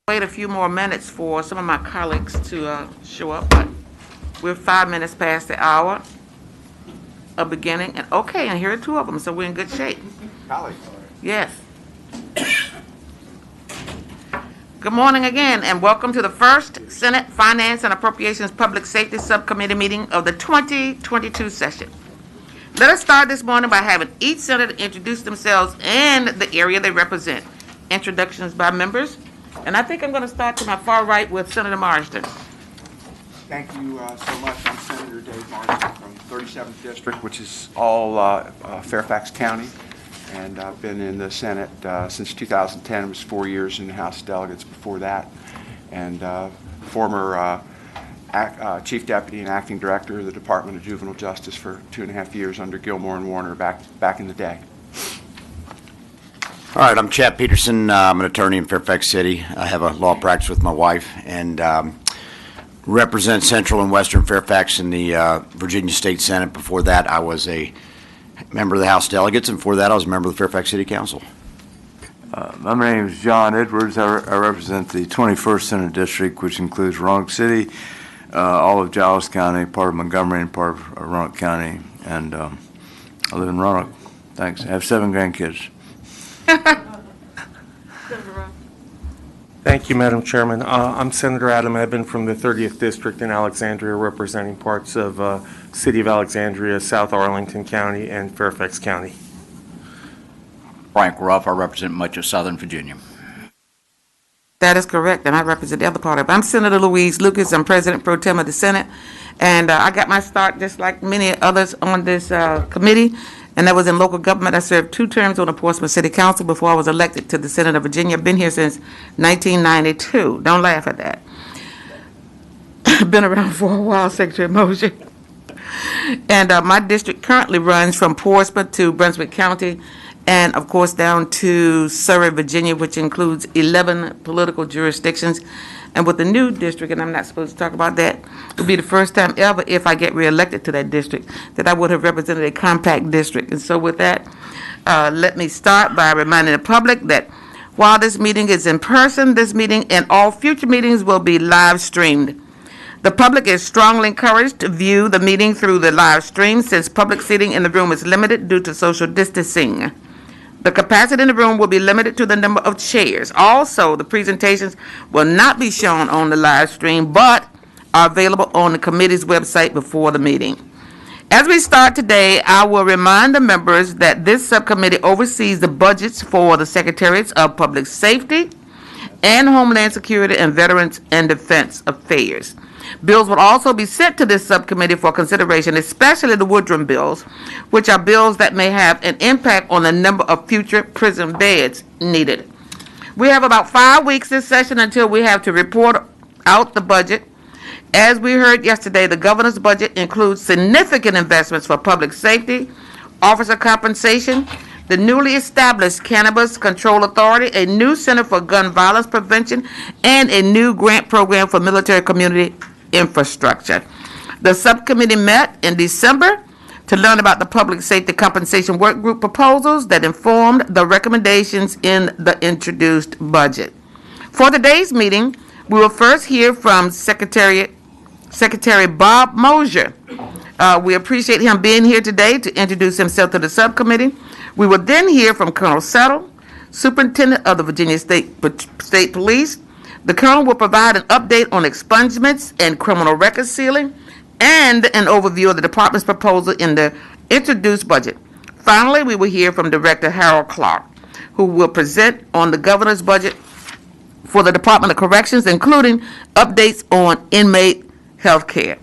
Wait a few more minutes for some of my colleagues to show up, but we're 5 minutes past the hour of beginning. And okay, and here are two of them, so we're in good shape. Colleagues. Yes. Good morning again, and welcome to the first Senate Finance and Appropriations Public Safety Subcommittee meeting of the 2022 session. Let us start this morning by having each senator introduce themselves and the area they represent. Introductions by members. And I think I'm going to start to my far right with Senator Marsden. Thank you so much. I'm Senator Dave Marsden from 37th District, which is all Fairfax County. And I've been in the Senate since 2010. It was 4 years in the House of Delegates before that. And former Chief Deputy and Acting Director of the Department of Juvenile Justice for 2.5 years under Gilmore and Warner back in the day. All right, I'm Chap Peterson. I'm an attorney in Fairfax City. I have a law practice with my wife and represent Central and Western Fairfax in the Virginia State Senate. Before that, I was a member of the House Delegates, and before that, I was a member of the Fairfax City Council. My name is John Edwards. I represent the 21st Senate District, which includes Roanoke City, all of Giles County, part of Montgomery, and part of Roanoke County. And I live in Roanoke. Thanks. I have 7 grandkids. Thank you, Madam Chairman. I'm Senator Adam Eben from the 30th District in Alexandria, representing parts of City of Alexandria, South Arlington County, and Fairfax County. Frank Ruff, I represent much of Southern Virginia. That is correct, and I represent the other part of it. I'm Senator Louise Lucas. I'm President Pro Tem of the Senate, and I got my start just like many others on this committee, and that was in local government. I served 2 terms on the Portsmouth City Council before I was elected to the Senate of Virginia. I've been here since 1992. Don't laugh at that. I've been around for a while, Secretary Mosher. And my district currently runs from Portsmouth to Brunswick County, and of course down to Surrey, Virginia, which includes 11 political jurisdictions. And with the new district, and I'm not supposed to talk about that, it'll be the first time ever, if I get reelected to that district, that I would have represented a compact district. And so with that, let me start by reminding the public that while this meeting is in person, this meeting and all future meetings will be live streamed. The public is strongly encouraged to view the meeting through the live stream, since public seating in the room is limited due to social distancing. The capacity in the room will be limited to the number of chairs. Also, the presentations will not be shown on the live stream, but are available on the committee's website before the meeting. As we start today, I will remind the members that this subcommittee oversees the budgets for the Secretariats of Public Safety and Homeland Security and Veterans and Defense Affairs. Bills will also be sent to this subcommittee for consideration, especially the Woodrum bills, which are bills that may have an impact on the number of future prison beds needed. We have about 5 weeks this session until we have to report out the budget. As we heard yesterday, the governor's budget includes significant investments for public safety, officer compensation, the newly established Cannabis Control Authority, a new Center for Gun Violence Prevention, and a new grant program for military community infrastructure. The subcommittee met in December to learn about the public safety compensation work group proposals that informed the recommendations in the introduced budget. For today's meeting, we will first hear from Secretary Bob Mosher. We appreciate him being here today to introduce himself to the subcommittee. We will then hear from Colonel Settle, Superintendent of the Virginia State Police. The Colonel will provide an update on expungements and criminal record sealing, and an overview of the department's proposal in the introduced budget. Finally, we will hear from Director Harold Clark, who will present on the governor's budget for the Department of Corrections, including updates on inmate health care.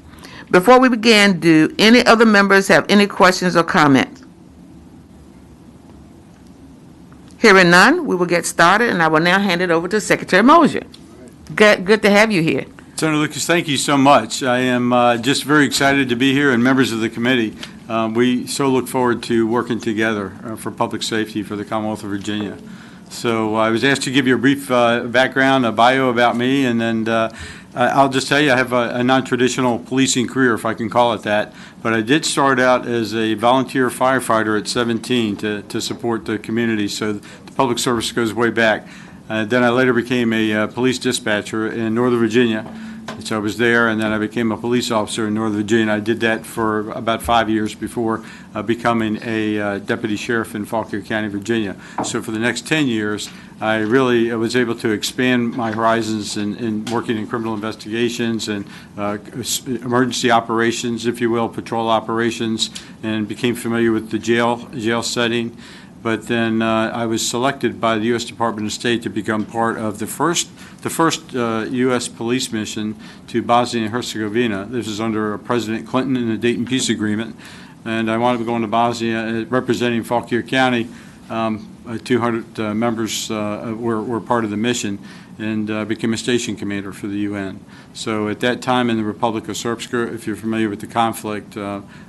Before we begin, do any other members have any questions or comments? Hearing none, we will get started, and I will now hand it over to Secretary Mosher. Good to have you here. Senator Lucas, thank you so much. I am just very excited to be here, and members of the committee. We so look forward to working together for public safety for the Commonwealth of Virginia. So I was asked to give you a brief background, a bio about me, and then I'll just tell you I have a non-traditional policing career, if I can call it that. But I did start out as a volunteer firefighter at 17 to support the community, so the public service goes way back. Then I later became a police dispatcher in Northern Virginia. So I was there, and then I became a police officer in Northern Virginia. I did that for about 5 years before becoming a deputy sheriff in Fauquier County, Virginia. So for the next 10 years, I really was able to expand my horizons in working in criminal investigations and emergency operations, if you will, patrol operations, and became familiar with the jail setting. But then I was selected by the U.S. Department of State to become part of the first U.S. police mission to Bosnia and Herzegovina. This is under President Clinton in the Dayton Peace Agreement. And I wound up going to Bosnia representing Fauquier County. 200 members were part of the mission, and became a station commander for the UN. So at that time in the Republic of Srpska, if you're familiar with the conflict,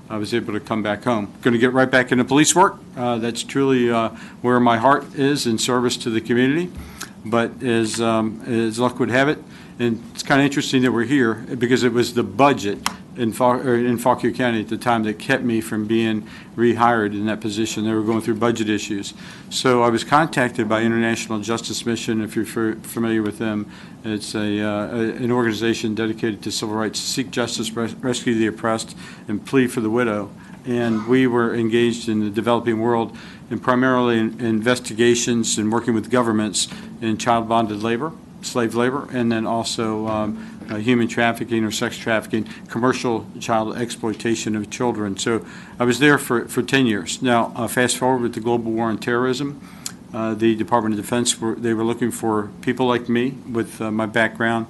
I was able to come back home. Going to get right back into police work. That's truly where my heart is, in service to the community. But as luck would have it, and it's kind of interesting that we're here, because it was the budget in Fauquier County at the time that kept me from being rehired in that position. They were going through budget issues. So I was contacted by International Justice Mission, if you're familiar with them. It's an organization dedicated to civil rights, to seek justice, rescue the oppressed, and plead for the widow. And we were engaged in the developing world, and primarily in investigations and working with governments in child bonded labor, slave labor, and then also human trafficking or sex trafficking, commercial child exploitation of children. So I was there for 10 years. Now, fast forward with the global war on terrorism, the Department of Defense, they were looking for people like me with my background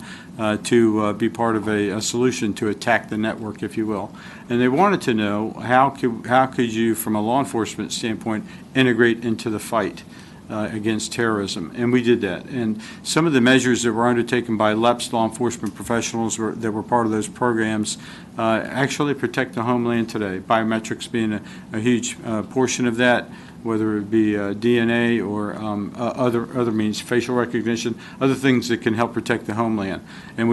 to be part of a solution to attack the network, if you will. And they wanted to know how could you, from a law enforcement standpoint, integrate into the fight against terrorism, and we did that. And some of the measures that were undertaken by LEPS, law enforcement professionals, that were part of those programs, actually protect the homeland today. Biometrics being a huge portion of that, whether it be DNA or other means, facial recognition, other things that can help protect the homeland. And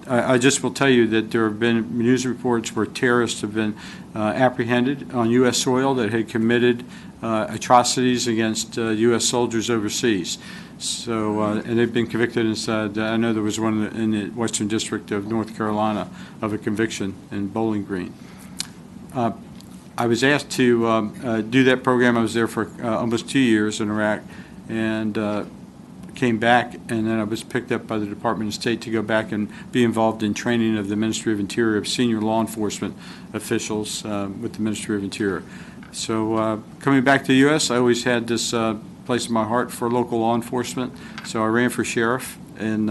I just will tell you that there have been news reports where terrorists have been apprehended on U.S. soil that had committed atrocities against U.S. soldiers overseas. So, and they've been convicted inside, I know there was one in the Western District of North Carolina of a conviction in Bowling Green. I was asked to do that program. I was there for almost 2 years in Iraq, and came back, and then I was picked up by the Department of State to go back and be involved in training of the Ministry of Interior, of senior law enforcement officials with the Ministry of Interior. So coming back to the U.S., I always had this place in my heart for local law enforcement, so I ran for sheriff, and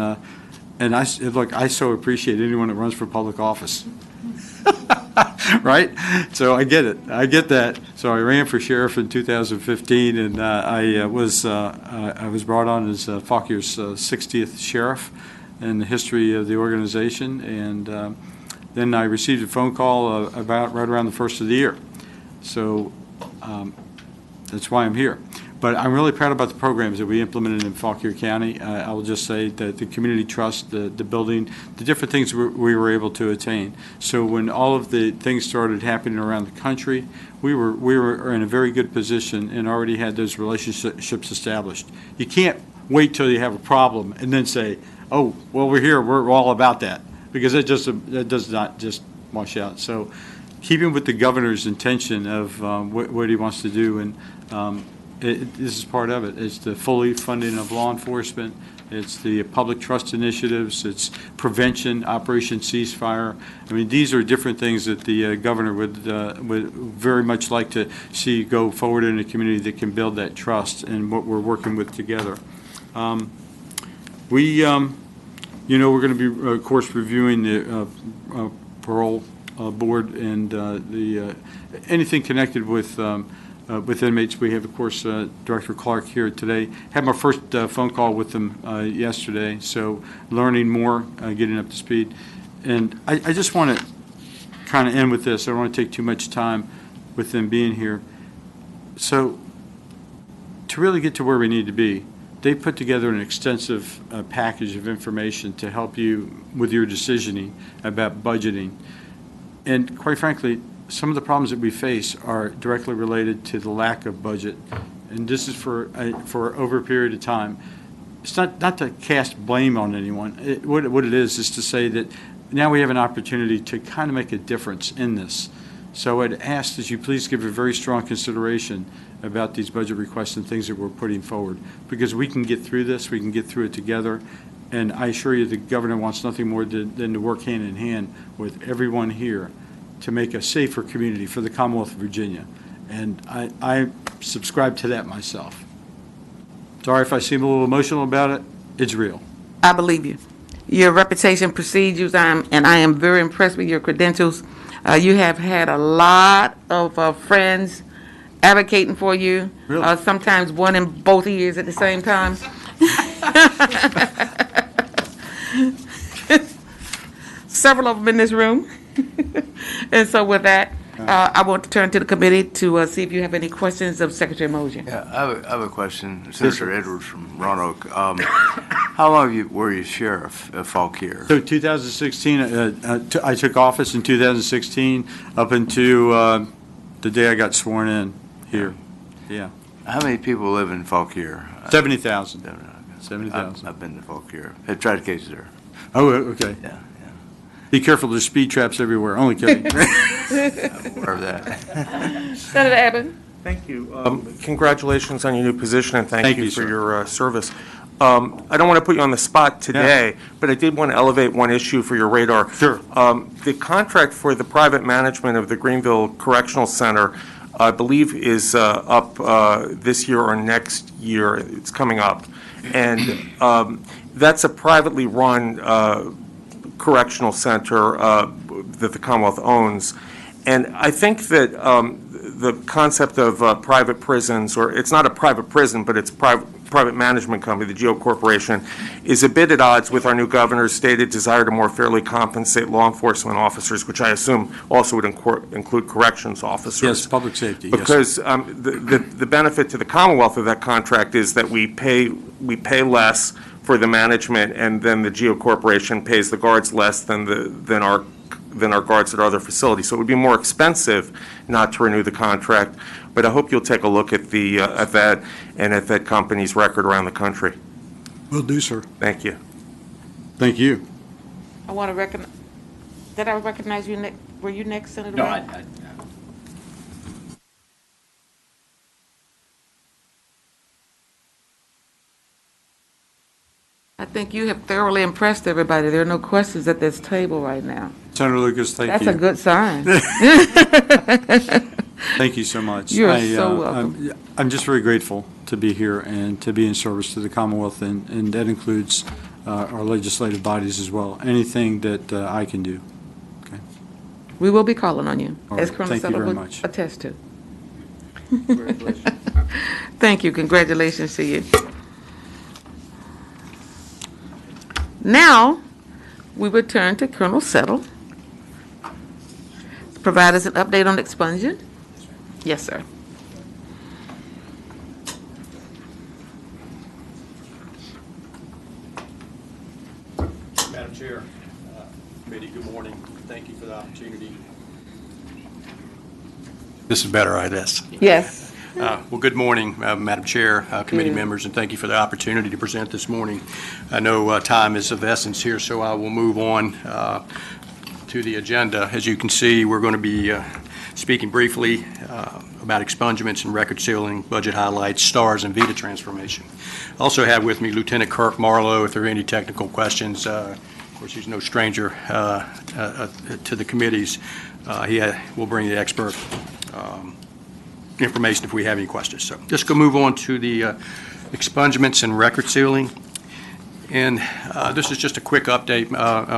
look, I so appreciate anyone that runs for public office. Right? So I get it. I get that. So I ran for sheriff in 2015, and I was brought on as Fauquier's 60th sheriff in the history of the organization, and then I received a phone call about right around the first of the year. So that's why I'm here. But I'm really proud about the programs that we implemented in Fauquier County. I will just say that the community trust, the building, the different things we were able to attain. So when all of the things started happening around the country, we were in a very good position and already had those relationships established. You can't wait till you have a problem and then say, oh, well, we're here, we're all about that, because that does not just wash out. So keeping with the governor's intention of what he wants to do, and this is part of it. It's the fully funding of law enforcement. It's the public trust initiatives. It's prevention, Operation Ceasefire. I mean, these are different things that the governor would very much like to see go forward in a community that can build that trust, and what we're working with together. We're going to be, of course, reviewing the parole board and anything connected with inmates. We have, of course, Director Clark here today. Had my first phone call with them yesterday, so learning more, getting up to speed. And I just want to kind of end with this. I don't want to take too much time with them being here. So to really get to where we need to be, they put together an extensive package of information to help you with your decisioning about budgeting. And quite frankly, some of the problems that we face are directly related to the lack of budget, and this is for over a period of time. it's not to cast blame on anyone. What it is to say that now we have an opportunity to kind of make a difference in this. So I'd ask that you please give a very strong consideration about these budget requests and things that we're putting forward, because we can get through this, we can get through it together, and I assure you the governor wants nothing more than to work hand in hand with everyone here to make a safer community for the Commonwealth of Virginia. And I subscribe to that myself. Sorry if I seem a little emotional about it, it's real. I believe you. Your reputation precedes you, and I am very impressed with your credentials. You have had a lot of friends advocating for you. Really? Sometimes one in both ears at the same time. Several of them in this room. And so with that, I want to turn to the committee to see if you have any questions of Secretary Mosier. Yeah, I have a question. Senator Edwards from Roanoke. How long were you sheriff of Fauquier? So 2016, I took office in 2016 up until the day I got sworn in here. Yeah. How many people live in Fauquier? 70,000. 70,000. I've been to Fauquier. Had tried cases there. Oh, okay. Yeah, Be careful, there's speed traps everywhere. Only kidding. I'm aware of that. Senator Abbott. Thank you. Congratulations on your new position, and thank Thank you you, for sir. your service. I don't want to put you on the spot today, but I did want to elevate one issue for your radar. Sure. The contract for the private management of the Greenville Correctional Center, I believe, is up this year or next year. It's coming up. And that's a privately run correctional center that the Commonwealth owns. And I think that the concept of private prisons, or it's not a private prison, but it's private management company, the Geo Corporation, is a bit at odds with our new governor's stated desire to more fairly compensate law enforcement officers, which I assume also would include corrections officers. Yes, public safety, yes. Because the benefit to the Commonwealth of that contract is that we pay less for the management, and then the Geo Corporation pays the guards less than our guards at other facilities. So it would be more expensive not to renew the contract. But I hope you'll take a look at that and at that company's record around the country. Will do, sir. Thank you. Thank you. I want to recognize, did I recognize you next? Were you next, Senator? No, Brown? I think you have thoroughly impressed everybody. There are no questions at this table right now. Senator Lucas, thank you. That's a good sign. Thank you so much. You're so welcome. I'm just very grateful to be here and to be in service to the Commonwealth, and that includes our legislative bodies as well. Anything that I can do. Okay. We will be calling on you, All as right. Colonel Thank you Sutter very would much. attest to. Thank you. Congratulations to you. Now, we will turn to Colonel Settle. Provide us an update on expungement. Yes, sir. Madam Chair, Committee, good morning. Thank you for the opportunity. This is better, I guess. Yes. Well, good morning, Madam Chair, committee members, and thank you for the opportunity to present this morning. I know time is of essence here, so I will move on to the agenda. As you can see, we're going to be speaking briefly about expungements and record sealing, budget highlights, stars, and VETA transformation. I also have with me Lieutenant Kirk Marlowe. If there are any technical questions, of course, he's no stranger to the committees. He will bring the expert information if we have any questions. So just go move on to the expungements and record sealing. And this is just a quick update,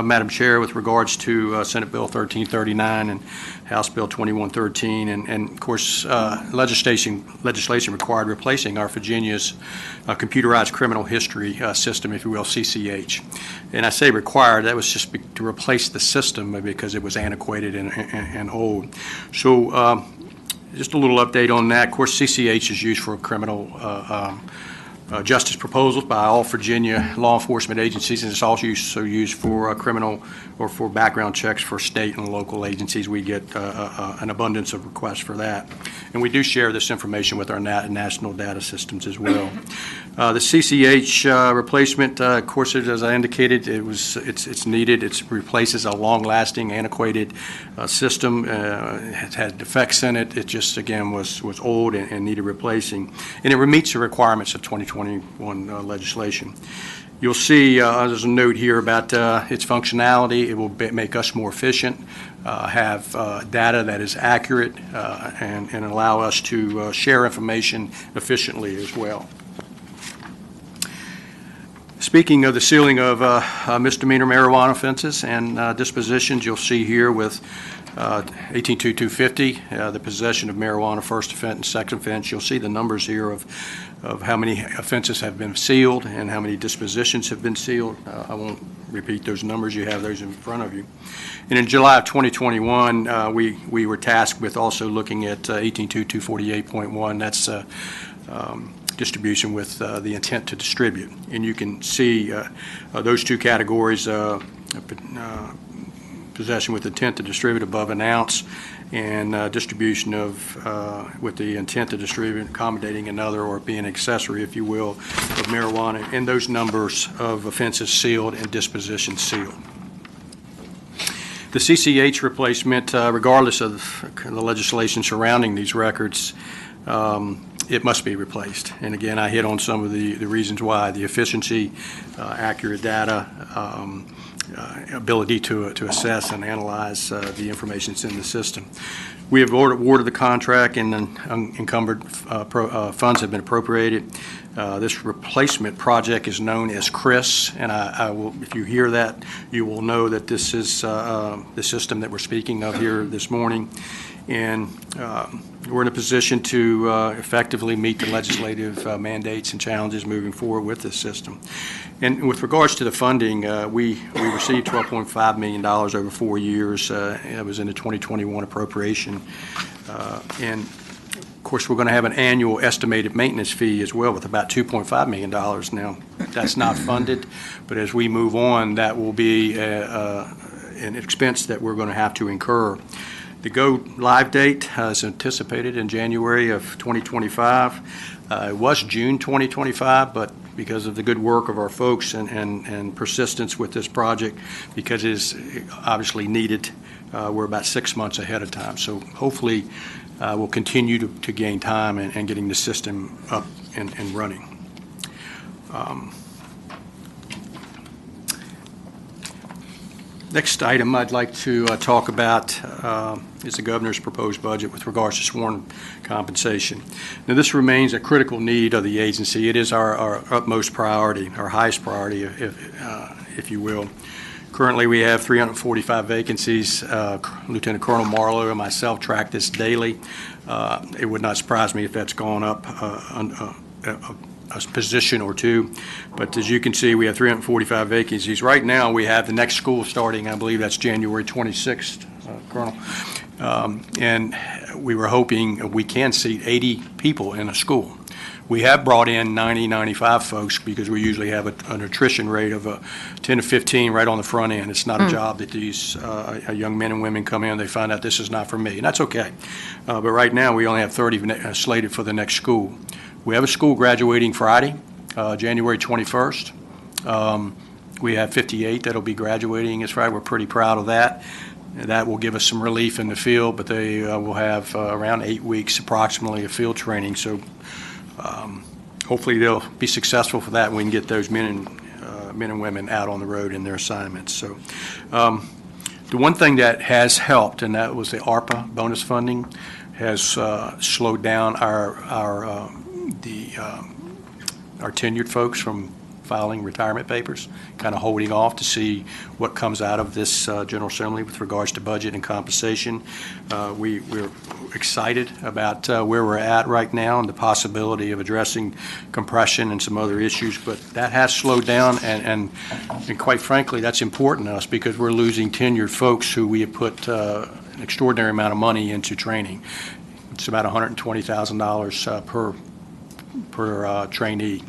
Madam Chair, with regards to Senate Bill 1339 and House Bill 2113. And of course, legislation required replacing our Virginia's computerized criminal history system, if you will, CCH. And I say required, that was just to replace the system because it was antiquated and old. So just a little update on that. Of course, CCH is used for criminal justice proposals by all Virginia law enforcement agencies, and it's also used for criminal or for background checks for state and local agencies. We get an abundance of requests for that. And we do share this information with our national data systems as well. The CCH replacement, of course, as I indicated, it's needed. It replaces a long-lasting, antiquated system. It had defects in it. It just, again, was old and needed replacing. And it meets the requirements of 2021 legislation. You'll see there's a note here about its functionality. It will make us more efficient, have data that is accurate, and allow us to share information efficiently as well. Speaking of the sealing of misdemeanor marijuana offenses and dispositions, you'll see here with 182250, the possession of marijuana, first offense and second offense. You'll see the numbers here of how many offenses have been sealed and how many dispositions have been sealed. I won't repeat those numbers. You have those in front of you. And in July of 2021, we were tasked with also looking at 182248.1. That's distribution with the intent to distribute. And you can see those two categories, possession with intent to distribute above an ounce, and distribution of with the intent to distribute, accommodating another, or being an accessory, if you will, of marijuana, and those numbers of offenses sealed and dispositions sealed. The CCH replacement, regardless of the legislation surrounding these records, it must be replaced. And again, I hit on some of the reasons why: the efficiency, accurate data, ability to assess and analyze the information that's in the system. We have awarded the contract, and encumbered funds have been appropriated. This replacement project is known as CHRIS, and I will, if you hear that, you will know that this is the system that we're speaking of here this morning. And we're in a position to effectively meet the legislative mandates and challenges moving forward with this system. And with regards to the funding, we received $12.5 million over 4 years. It was in the 2021 appropriation. And of course, we're going to have an annual estimated maintenance fee as well with about $2.5 million. Now, that's not funded, but as we move on, that will be an expense that we're going to have to incur. The go-live date is anticipated in January of 2025. It was June 2025, but because of the good work of our folks and persistence with this project, because it is obviously needed, we're about 6 months ahead of time. So hopefully we'll continue to gain time in getting the system up and running. Next item I'd like to talk about is the governor's proposed budget with regards to sworn compensation. Now, this remains a critical need of the agency. It is our utmost priority, our highest priority, if you will. Currently, we have 345 vacancies. Lieutenant Colonel Marlowe and myself track this daily. It would not surprise me if that's gone up a position or two, but as you can see, we have 345 vacancies. Right now, we have the next school starting, I believe that's January 26th, Colonel, and we were hoping we can seat 80 people in a school. We have brought in 90, 95 folks because we usually have an attrition rate of 10 to 15 right on the front end. It's not a job that these young men and women come in, they find out this is not for me, and that's okay. But right now, we only have 30 slated for the next school. We have a school graduating Friday, January 21st. We have 58 that'll be graduating this Friday. We're pretty proud of that. That will give us some relief in the field, but they will have around 8 weeks approximately of field training. So hopefully they'll be successful for that, and we can get those men and women out on the road in their assignments. So the one thing that has helped, and that was the ARPA bonus funding, has slowed down our tenured folks from filing retirement papers, kind of holding off to see what comes out of this General Assembly with regards to budget and compensation. We're excited about where we're at right now and the possibility of addressing compression and some other issues, but that has slowed down, and quite frankly, that's important to us because we're losing tenured folks who we have put an extraordinary amount of money into training. It's about $120,000 per trainee,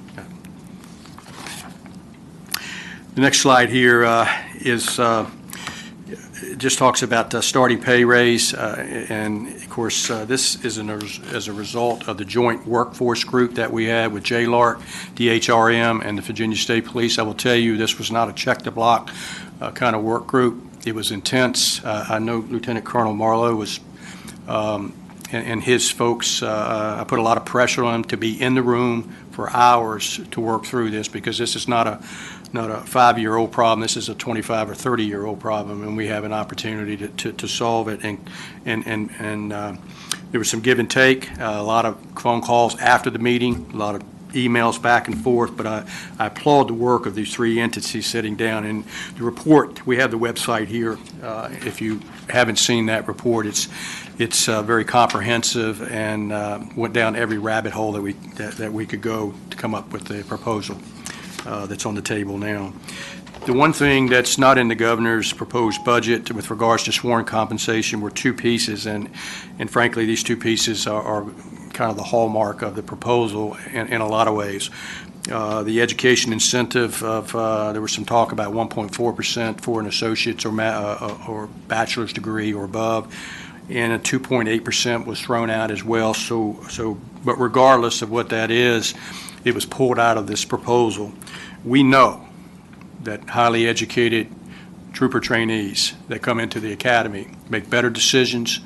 The next slide here just talks about starting pay raise, and of course, this is as a result of the joint workforce group that we had with JLARC, DHRM, and the Virginia State Police. I will tell you, this was not a check-the-block kind of work group. It was intense. I know Lieutenant Colonel Marlowe was, and his folks, I put a lot of pressure on them to be in the room for hours to work through this, because this is not a 5-year-old problem. This is a 25 or 30-year-old problem, and we have an opportunity to solve it. And there was some give and take, a lot of phone calls after the meeting, a lot of emails back and forth, but I applaud the work of these three entities sitting down. And the report, we have the website here. If you haven't seen that report, it's very comprehensive and went down every rabbit hole that we could go to come up with the proposal that's on the table now. The one thing that's not in the governor's proposed budget with regards to sworn compensation were two pieces, and frankly, these two pieces are kind of the hallmark of the proposal in a lot of ways. The education incentive of, there was some talk about 1.4% for an associate's or bachelor's degree or above, and a 2.8% was thrown out as well. But regardless of what that is, it was pulled out of this proposal. We know that highly educated trooper trainees that come into the academy make better decisions,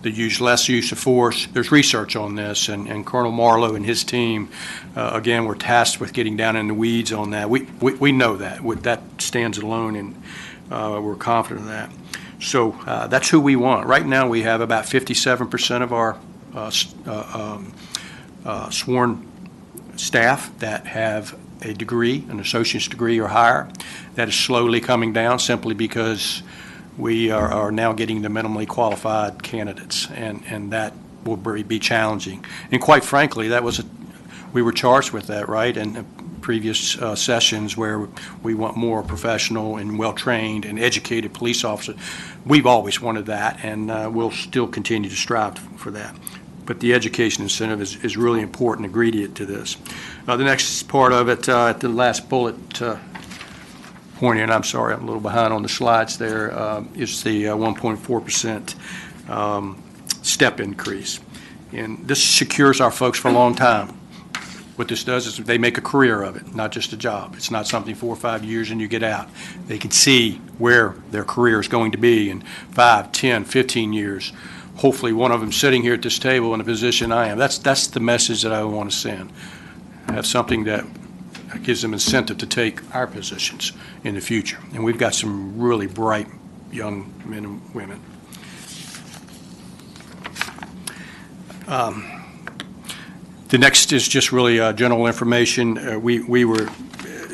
they use less use of force. There's research on this, and Colonel Marlowe and his team, again, were tasked with getting down in the weeds on that. We know that. That stands alone, and we're confident of that. So that's who we want. Right now, we have about 57% of our sworn staff that have a degree, an associate's degree or higher. That is slowly coming down simply because we are now getting the minimally qualified candidates, and that will be challenging. And quite frankly, we were charged with that, right, in previous sessions where we want more professional and well-trained and educated police officers. We've always wanted that, and we'll still continue to strive for that. But the education incentive is really important ingredient to this. The next part of it, at the last bullet point, and I'm sorry, I'm a little behind on the slides there, is the 1.4% step increase. And this secures our folks for a long time. What this does is they make a career of it, not just a job. It's not something 4 or 5 years and you get out. They can see where their career is going to be in 5, 10, 15 years. Hopefully one of them sitting here at this table in the position I am. That's the message that I want to send. Have something that gives them incentive to take our positions in the future. And we've got some really bright young men and women. The next is just really general information. We were,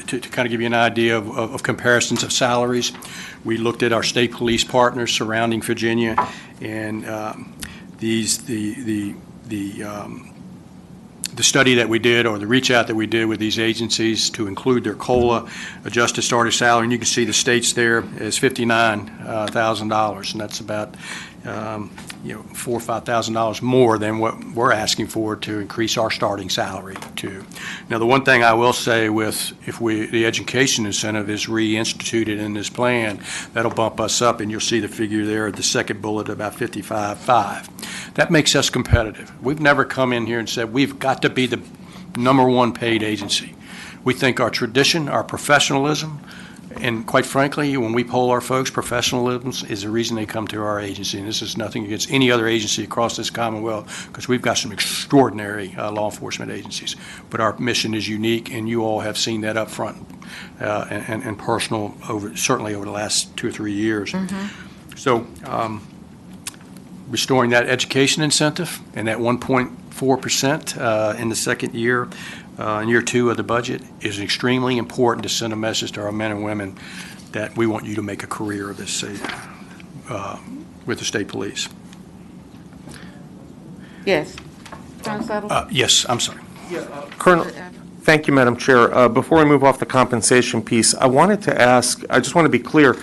to kind of give you an idea of comparisons of salaries, we looked at our state police partners surrounding Virginia, and the study that we did, or the reach out that we did with these agencies to include their COLA adjusted starting salary, and you can see the states there is $59,000, and that's about $4,000 or $5,000 more than what we're asking for to increase our starting salary to. Now, the one thing I will say if the education incentive is reinstituted in this plan, that'll bump us up, and you'll see the figure there at the second bullet, about 55.5. That makes us competitive. We've never come in here and said we've got to be the #1 paid agency. We think our tradition, our professionalism, and quite frankly, when we poll our folks, professionalism is the reason they come to our agency. And this is nothing against any other agency across this Commonwealth, because we've got some extraordinary law enforcement agencies. But our mission is unique, and you all have seen that up front and personal, certainly over the last 2 or 3 years. Mm-hmm. So restoring that education incentive and that 1.4% in the second year, in year 2 of the budget, is extremely important to send a message to our men and women that we want you to make a career of this with the state police. Yes. Colonel Suttle? Yes, I'm sorry. Colonel, thank you, Madam Chair. Before we move off the compensation piece, I wanted to ask, I just want to be clear,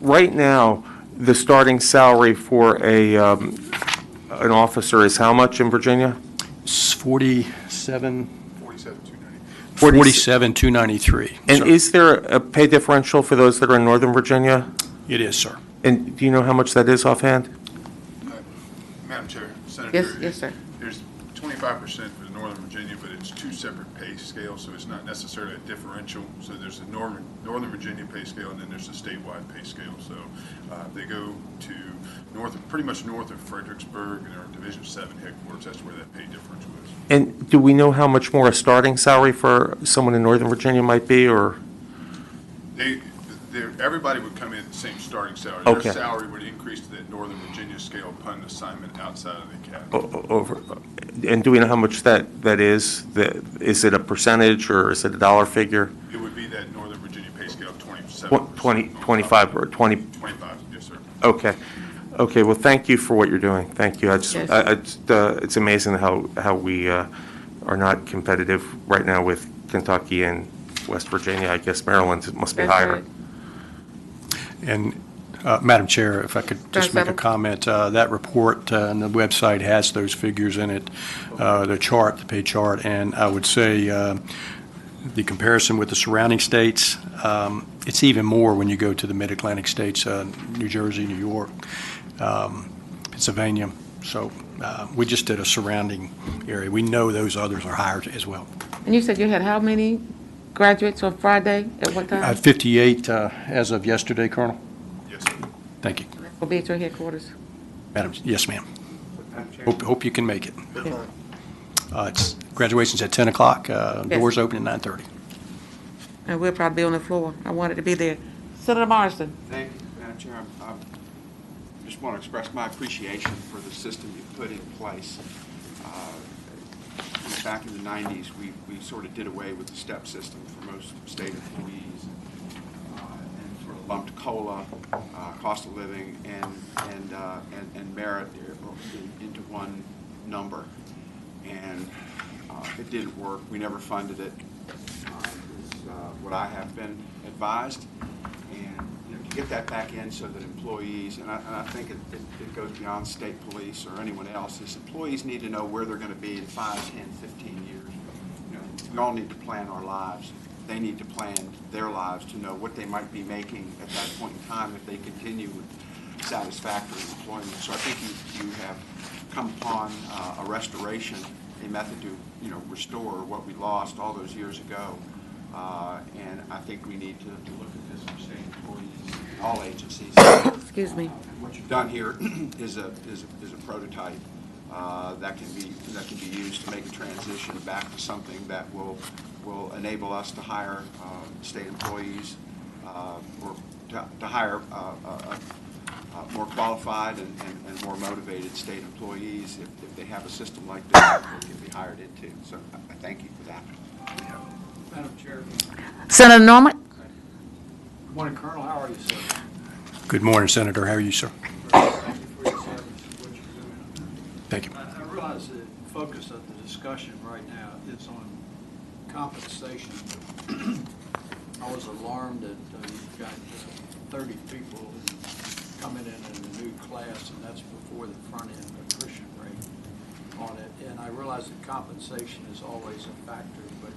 right now, the starting salary for an officer is how much in Virginia? It's 47. 47,293. And sir. is there a pay differential for those that are in Northern Virginia? It is, sir. And do you know how much that is offhand? Madam Chair, Senator. Yes, sir. There's 25% for Northern Virginia, but it's two separate pay scales, so it's not necessarily a differential. So there's a Northern Virginia pay scale, and then there's a statewide pay scale. So they go to pretty much north of Fredericksburg, and our Division 7 headquarters. That's where that pay differential is. And do we know how much more a starting salary for someone in Northern Virginia might be, or? Everybody would come in at the same starting salary. Okay. Their salary would increase to that Northern Virginia scale upon assignment outside of the academy. Over, and do we know how much that is? Is it a percentage or is it a dollar figure? It would be that Northern Virginia pay scale of 27%. 25 or 20? 25, yes, sir. Okay. Okay, well, thank you for what you're doing. Thank you. Yes. It's amazing how we are not competitive right now with Kentucky and West Virginia. I guess Maryland must be That's higher. right. And Madam Chair, if I could just make a Settle. comment, that report on the website has those figures in it, the chart, the pay chart, and I would say the comparison with the surrounding states, it's even more when you go to the mid-Atlantic states, New Jersey, New York, Pennsylvania. So we just did a surrounding area. We know those others are higher as well. And you said you had how many graduates on Friday at what time? 58 as of yesterday, Colonel. Yes, sir. Thank you. Will be at your headquarters. Madam, yes, ma'am. Hope you can make it. It's graduation's at 10 o'clock. Doors open at 9:30. And we'll probably be on the floor. I wanted to be there. Senator Morrison. Thank you, Madam Chair. I just want to express my appreciation for the system you put in place. Back in the 90s, we sort of did away with the step system for most state employees and sort of lumped COLA, cost of living, and merit into one number. And it didn't work. We never funded it. Is what I have been advised. And to get that back in so that employees, and I think it goes beyond state police or anyone else, is employees need to know where they're going to be in 5, 10, 15 years. We all need to plan our lives. They need to plan their lives to know what they might be making at that point in time if they continue with satisfactory employment. So I think you have come upon a restoration, a method to restore what we lost all those years ago. And I think we need to look at this for state employees, all agencies. Excuse me. What you've done here is a prototype that can be used to make a transition back to something that will enable us to hire state employees or to hire more qualified and more motivated state employees if they have a system like this that they can be hired into. So I thank you for that. Madam Chair. Senator Norman. Good morning, Colonel. How are you, sir? Good morning, Senator. How are you, sir? Thank you for your service and what you're doing. Thank you. I realize the focus of the discussion right now is on compensation. I was alarmed that you've got 30 people coming in a new class, and that's before the front-end attrition rate on it. And I realize that compensation is always a factor, but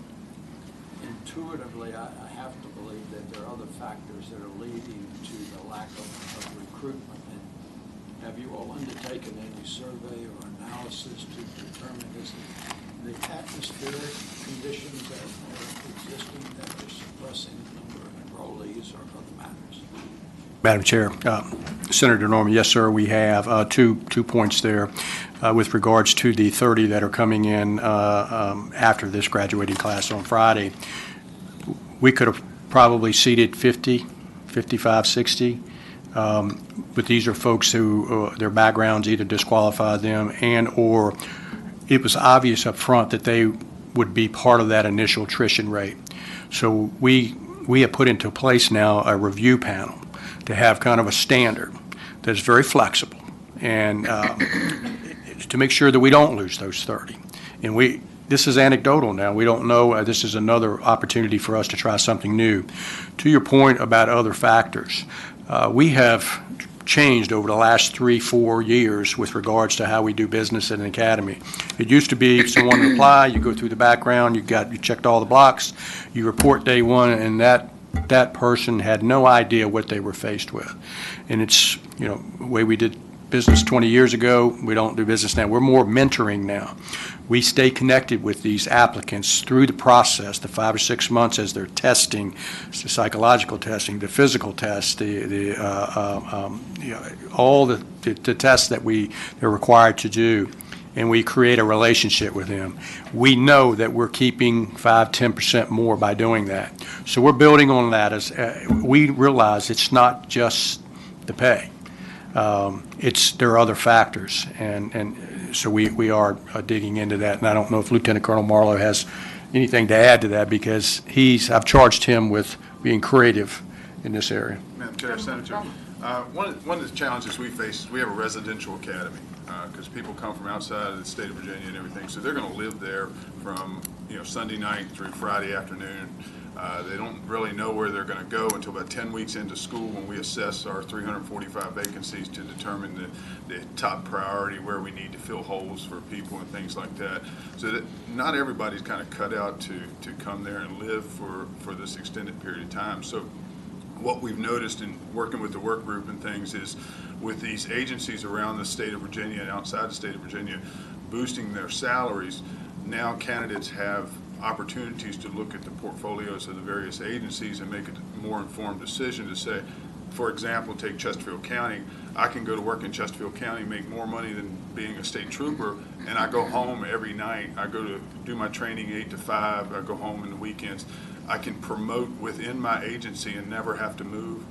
intuitively, I have to believe that there are other factors that are leading to the lack of recruitment. And have you all undertaken any survey or analysis to determine is it the atmospheric conditions that are existing that are suppressing the number of enrollees or other matters? Madam Chair, Senator Norman, yes, sir, we have two points there with regards to the 30 that are coming in after this graduating class on Friday. We could have probably seated 50, 55, 60, but these are folks who their backgrounds either disqualified them and or it was obvious up front that they would be part of that initial attrition rate. So we have put into place now a review panel to have kind of a standard that is very flexible and to make sure that we don't lose those 30. And this is anecdotal now. We don't know. This is another opportunity for us to try something new. To your point about other factors, we have changed over the last 3-4 years with regards to how we do business at an academy. It used to be if someone would apply, you go through the background, you checked all the blocks, you report day one, and that person had no idea what they were faced with. And it's, the way we did business 20 years ago, we don't do business now. We're more mentoring now. We stay connected with these applicants through the process, the 5 or 6 months as they're testing, the psychological testing, the physical tests, all the tests that they're required to do, and we create a relationship with them. We know that we're keeping 5-10% more by doing that. So we're building on that as we realize it's not just the pay. There are other factors, and so we are digging into that. And I don't know if Lieutenant Colonel Marlowe has anything to add to that, because I've charged him with being creative in this area. Madam Chair, Senator, one of the challenges we face is we have a residential academy, because people come from outside of the state of Virginia and everything, so they're going to live there from Sunday night through Friday afternoon. They don't really know where they're going to go until about 10 weeks into school, when we assess our 345 vacancies to determine the top priority, where we need to fill holes for people and things like that. So that not everybody's kind of cut out to come there and live for this extended period of time. So what we've noticed in working with the work group and things is, with these agencies around the state of Virginia and outside the state of Virginia boosting their salaries, now candidates have opportunities to look at the portfolios of the various agencies and make a more informed decision to say, for example, take Chesterfield County. I can go to work in Chesterfield County, make more money than being a state trooper, and I go home every night. I go to do my training 8 to 5. I go home in the weekends. I can promote within my agency and never have to move.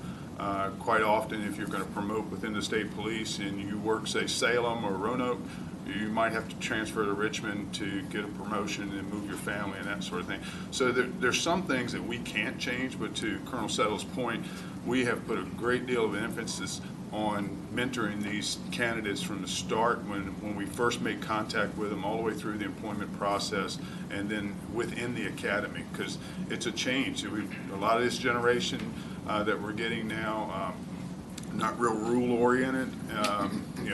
Quite often, if you're going to promote within the state police and you work, say, Salem or Roanoke, you might have to transfer to Richmond to get a promotion and move your family and that sort of thing. So there's some things that we can't change, but to Colonel Settle's point, we have put a great deal of emphasis on mentoring these candidates from the start, when we first make contact with them, all the way through the employment process, and then within the academy, because it's a change. A lot of this generation that we're getting now, not real rule-oriented,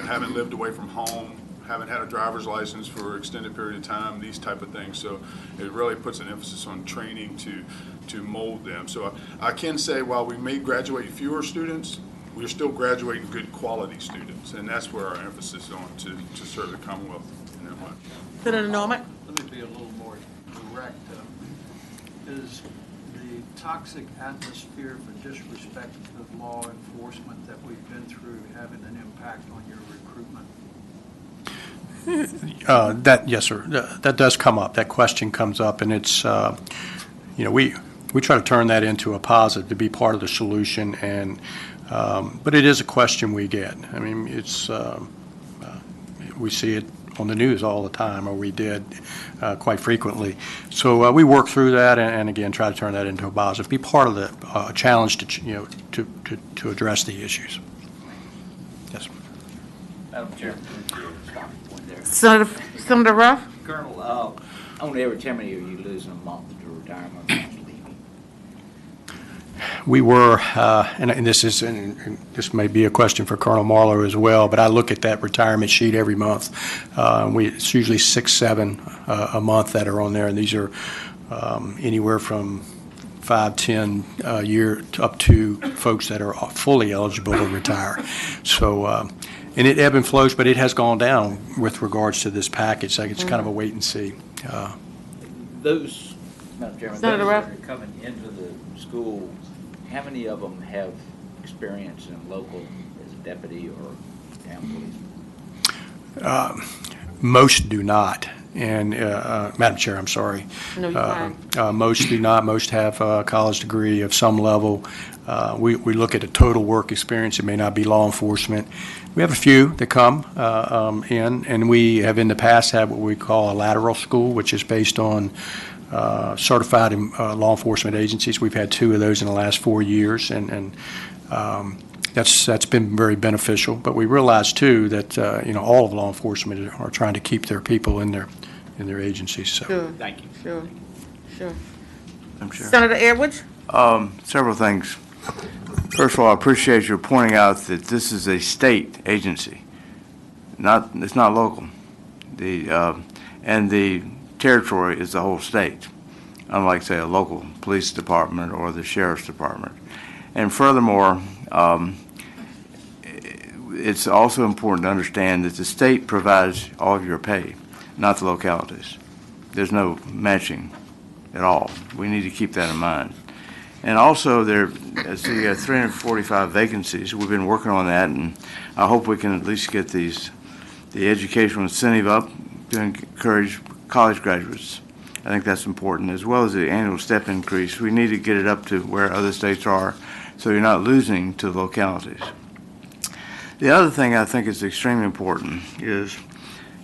haven't lived away from home, haven't had a driver's license for an extended period of time, these type of things. So it really puts an emphasis on training to mold them. So I can say, while we may graduate fewer students, we're still graduating good quality students, and that's where our emphasis is on, to serve the Commonwealth in that way. Senator Norman? Let me be a little more direct. Is the toxic atmosphere for disrespect of law enforcement that we've been through having an impact on your recruitment? Yes, sir. That does come up. That question comes up, and it's, we try to turn that into a positive, to be part of the solution, and but it is a question we get. I mean, it's we see it on the news all the time, or we did quite frequently. So we work through that, and again, try to turn that into a positive, be part of the challenge to address the issues. Yes. Madam Chair. Senator Ruff? Colonel, on average, how many of you losing a month to retirement leaving? We were, and this may be a question for Colonel Marlowe as well, but I look at that retirement sheet every month. It's usually 6, 7 a month that are on there, and these are anywhere from 5, 10 a year up to folks that are fully eligible to retire. So, and it ebb and flows, but it has gone down with regards to this package. Like, it's kind of a wait and see. Those, Madam Chairman, Senator those Ruff? that are coming into the school, how many of them have experience in local as a deputy or town police? Most do not. And, Madam Chair, I'm sorry. No, you're fine. Most do not. Most have a college degree of some level. We look at a total work experience. It may not be law enforcement. We have a few that come in, and we have in the past had what we call a lateral school, which is based on certified law enforcement agencies. We've had 2 of those in the last 4 years, and that's been very beneficial. But we realize too that all of law enforcement are trying to keep their people in their agencies. So. Sure. Thank you. Sure. I'm sure. Senator Edwards? Several things. First of all, I appreciate your pointing out that this is a state agency. It's not local. And the territory is the whole state, unlike, say, a local police department or the sheriff's department. And furthermore, it's also important to understand that the state provides all of your pay, not the localities. There's no matching at all. We need to keep that in mind. And also, there, so you have 345 vacancies. We've been working on that, and I hope we can at least get the educational incentive up to encourage college graduates. I think that's important, as well as the annual step increase. We need to get it up to where other states are, so you're not losing to localities. The other thing I think is extremely important is,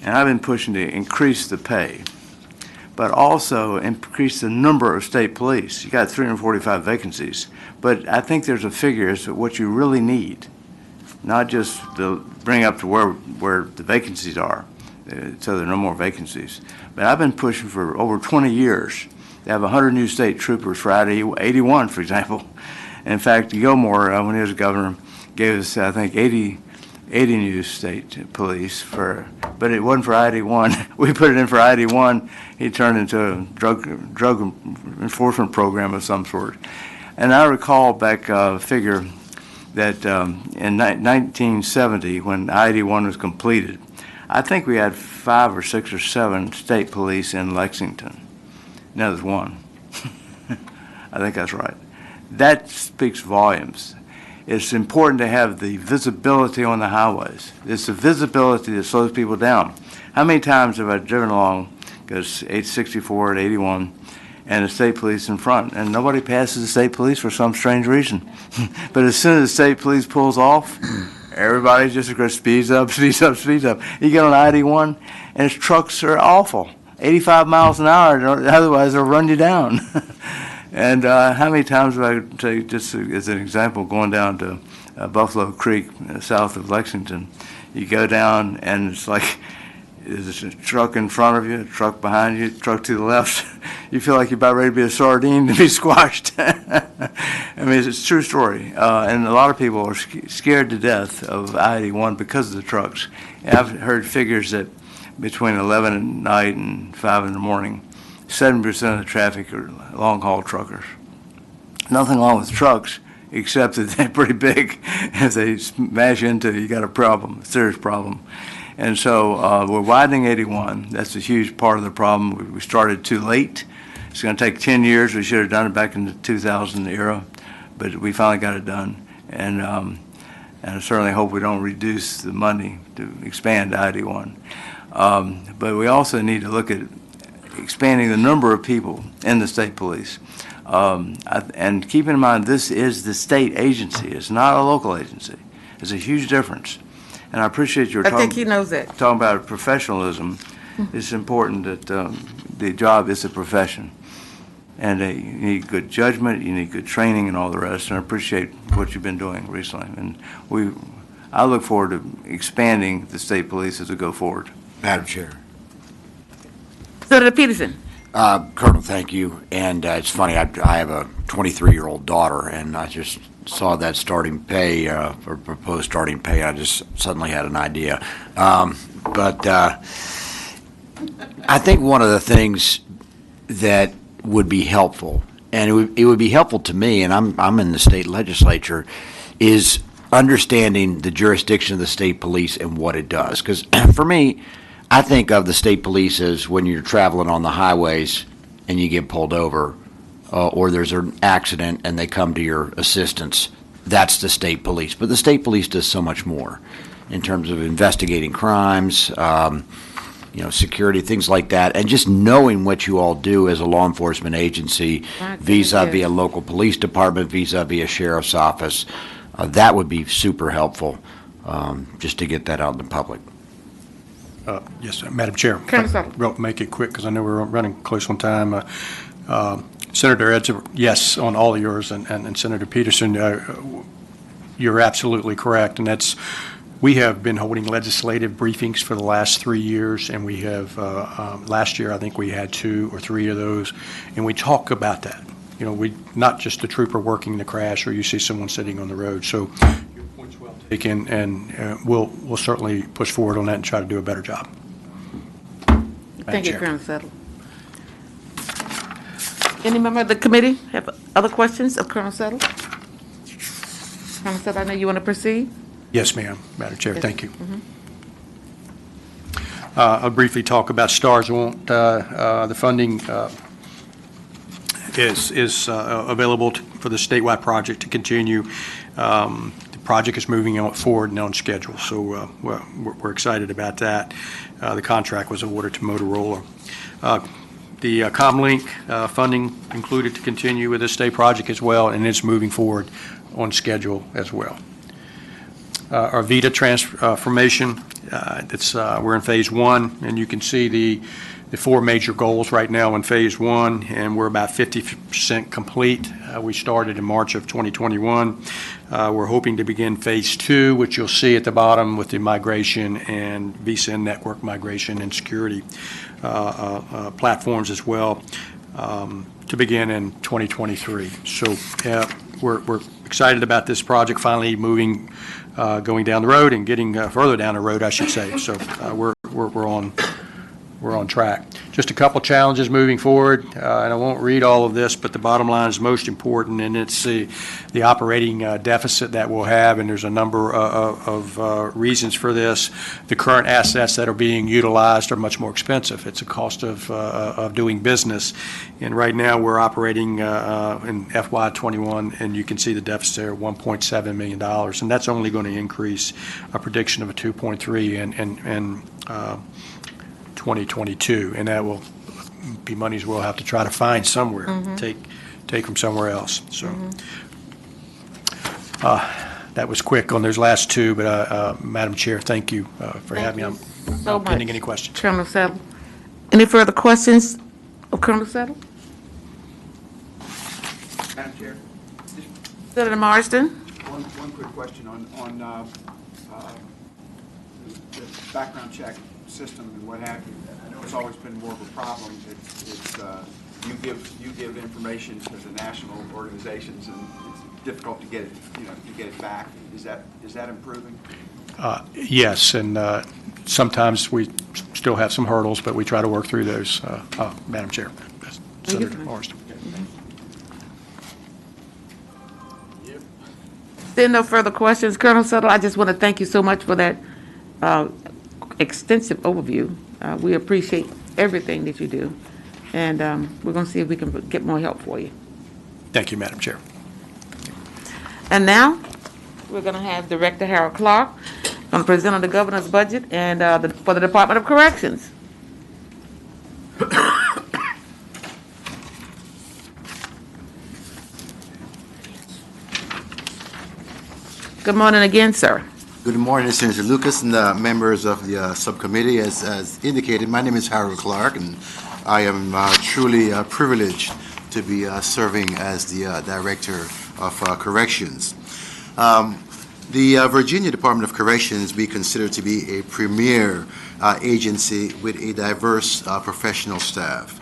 and I've been pushing to increase the pay, but also increase the number of state police. You got 345 vacancies, but I think there's a figure as to what you really need, not just to bring up to where the vacancies are, so there are no more vacancies. But I've been pushing for over 20 years to have 100 new state troopers for I-81, for example. And in fact, Gilmore, when he was governor, gave us, I think, 80 new state police but it wasn't for I-81. We put it in for I-81. He turned into a drug enforcement program of some sort. And I recall back a figure that in 1970, when I-81 was completed, I think we had 5 or 6 or 7 state police in Lexington. Now there's one. I think that's right. That speaks volumes. It's important to have the visibility on the highways. It's the visibility that slows people down. How many times have I driven along, goes 864 at 81, and the state police in front, and nobody passes the state police for some strange reason. But as soon as the state police pulls off, everybody just speeds up, speeds up, speeds up. You get on I-81, and its trucks are awful, 85 miles an hour, otherwise they'll run you down. And how many times have I take, just as an example, going down to Buffalo Creek, south of Lexington, you go down and it's like there's a truck in front of you, a truck behind you, a truck to the left. You feel like you're about ready to be a sardine to be squashed. I mean, it's a true story. And a lot of people are scared to death of I-81 because of the trucks. And I've heard figures that between 11 at night and 5 in the morning, 7% of the traffic are long-haul truckers. Nothing wrong with trucks, except that they're pretty big. If they smash into you, got a problem, a serious problem. And so we're widening 81. That's a huge part of the problem. We started too late. It's going to take 10 years. We should have done it back in the 2000 era, but we finally got it done. And I certainly hope we don't reduce the money to expand I-81. But we also need to look at expanding the number of people in the state police. And keep in mind, this is the state agency. It's not a local agency. There's a huge difference. And I appreciate your I think he knows that. talking about professionalism. It's important that the job is a profession. And you need good judgment, you need good training and all the rest. And I appreciate what you've been doing recently. And I look forward to expanding the state police as we go forward. Madam Chair. Senator Peterson. Colonel, thank you. And it's funny, I have a 23-year-old daughter, and I just saw that starting pay, or proposed starting pay. I just suddenly had an idea. But I think one of the things that would be helpful, and it would be helpful to me, and I'm in the state legislature, is understanding the jurisdiction of the state police and what it does. Because for me, I think of the state police as when you're traveling on the highways and you get pulled over, or there's an accident and they come to your assistance. That's the state police. But the state police does so much more in terms of investigating crimes, security, things like that, and just knowing what you all do as a law enforcement agency vis-a-vis a local police department, vis-a-vis a sheriff's office. That would be super helpful, just to get that out in the public. Yes, Madam Chair. Make it quick because I know we're running close on time. Senator Edson, yes, on all of yours, and Senator Peterson, you're absolutely correct, and we have been holding legislative briefings for the last 3 years, and we have last year I think we had 2 or 3 of those, and we talk about that. not just the trooper working the crash, or you see someone sitting on the road. So your point's well taken, and we'll certainly push forward on that and try to do a better job. Thank you, Chair. Colonel Settle. Any member of the committee have other questions of Colonel Settle? Colonel Settle, I know you want to proceed? Yes, ma'am, Madam Chair, thank you. Mhm. I'll briefly talk about STARS. The funding is available for the statewide project to continue. The project is moving forward and on schedule, so we're excited about that. The contract was awarded to Motorola. The ComLink funding included to continue with the state project as well, and it's moving forward on schedule as well. Our VITA transformation, we're in phase 1, and you can see the 4 major goals right now in phase 1, and we're about 50% complete. We started in March of 2021. We're hoping to begin phase 2, which you'll see at the bottom with the migration and vSIN network migration and security platforms as well, to begin in 2023. So we're excited about this project finally moving, going down the road and getting further down the road, I should say. So we're on track. Just a couple challenges moving forward, and I won't read all of this, but the bottom line is most important, and it's the operating deficit that we'll have, and there's a number of reasons for this. The current assets that are being utilized are much more expensive. It's a cost of doing business, and right now we're operating in FY21, and you can see the deficit there, $1.7 million, and that's only going to increase a prediction of a 2.3 and 2022, and that will be monies we'll have to try to find somewhere, take from somewhere else. So that was quick on those last 2, but Madam Chair, thank you for having me. I'm pending any questions. Colonel Settle. Any further questions of Colonel Settle? Madam Chair, Senator Marsden? one quick question on the background check system and what have you. I know it's always been more of a problem. It's you give information to the national organizations, and it's difficult to get it, to get it back. Is that improving? Yes, and sometimes we still have some hurdles, but we try to work through those, Madam Chair. Senator Marsden. There are no further questions. Colonel Settle, I just want to thank you so much for that extensive overview. We appreciate everything that you do, and we're going to see if we can get more help for you. Thank you, Madam Chair. And now, we're going to have Director Harold Clark going to present on the governor's budget and for the Department of Corrections. Good morning again, sir. Good morning, Senator Lucas and the members of the subcommittee. As indicated, my name is Harold Clark, and I am truly privileged to be serving as the Director of Corrections. The Virginia Department of Corrections we consider to be a premier agency with a diverse professional staff.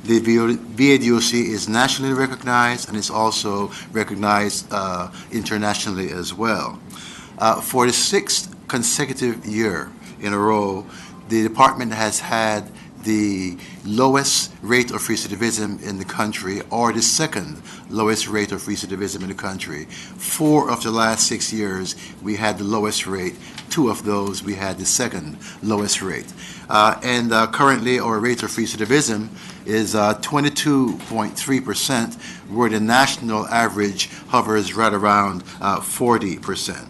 The VADOC is nationally recognized and is also recognized internationally as well. For the 6th consecutive year in a row, the department has had the lowest rate of recidivism in the country, or the second lowest rate of recidivism in the country. 4 of the last 6 years, we had the lowest rate. 2 of those, we had the second lowest rate. And currently, our rate of recidivism is 22.3%, where the national average hovers right around 40%.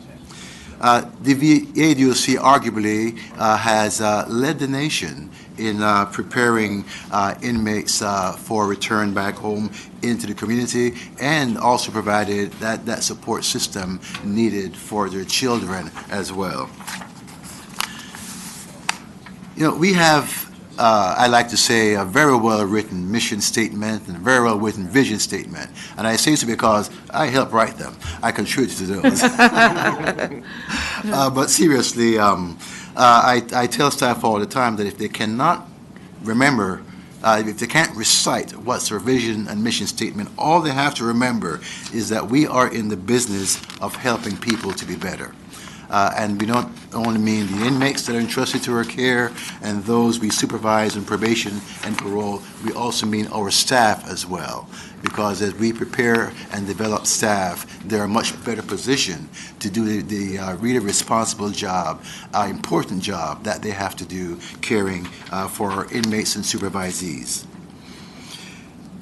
The VADOC arguably has led the nation in preparing inmates for return back home into the community, and also provided that support system needed for their children as well. We have, I like to say, a very well-written mission statement and a very well-written vision statement. And I say so because I help write them. I contribute to those. But seriously, I tell staff all the time that if they cannot remember if they can't recite what's their vision and mission statement, all they have to remember is that we are in the business of helping people to be better. And we don't only mean the inmates that are entrusted to our care and those we supervise in probation and parole, we also mean our staff as well. Because as we prepare and develop staff, they're a much better position to do the really responsible job, important job that they have to do caring for our inmates and supervisees.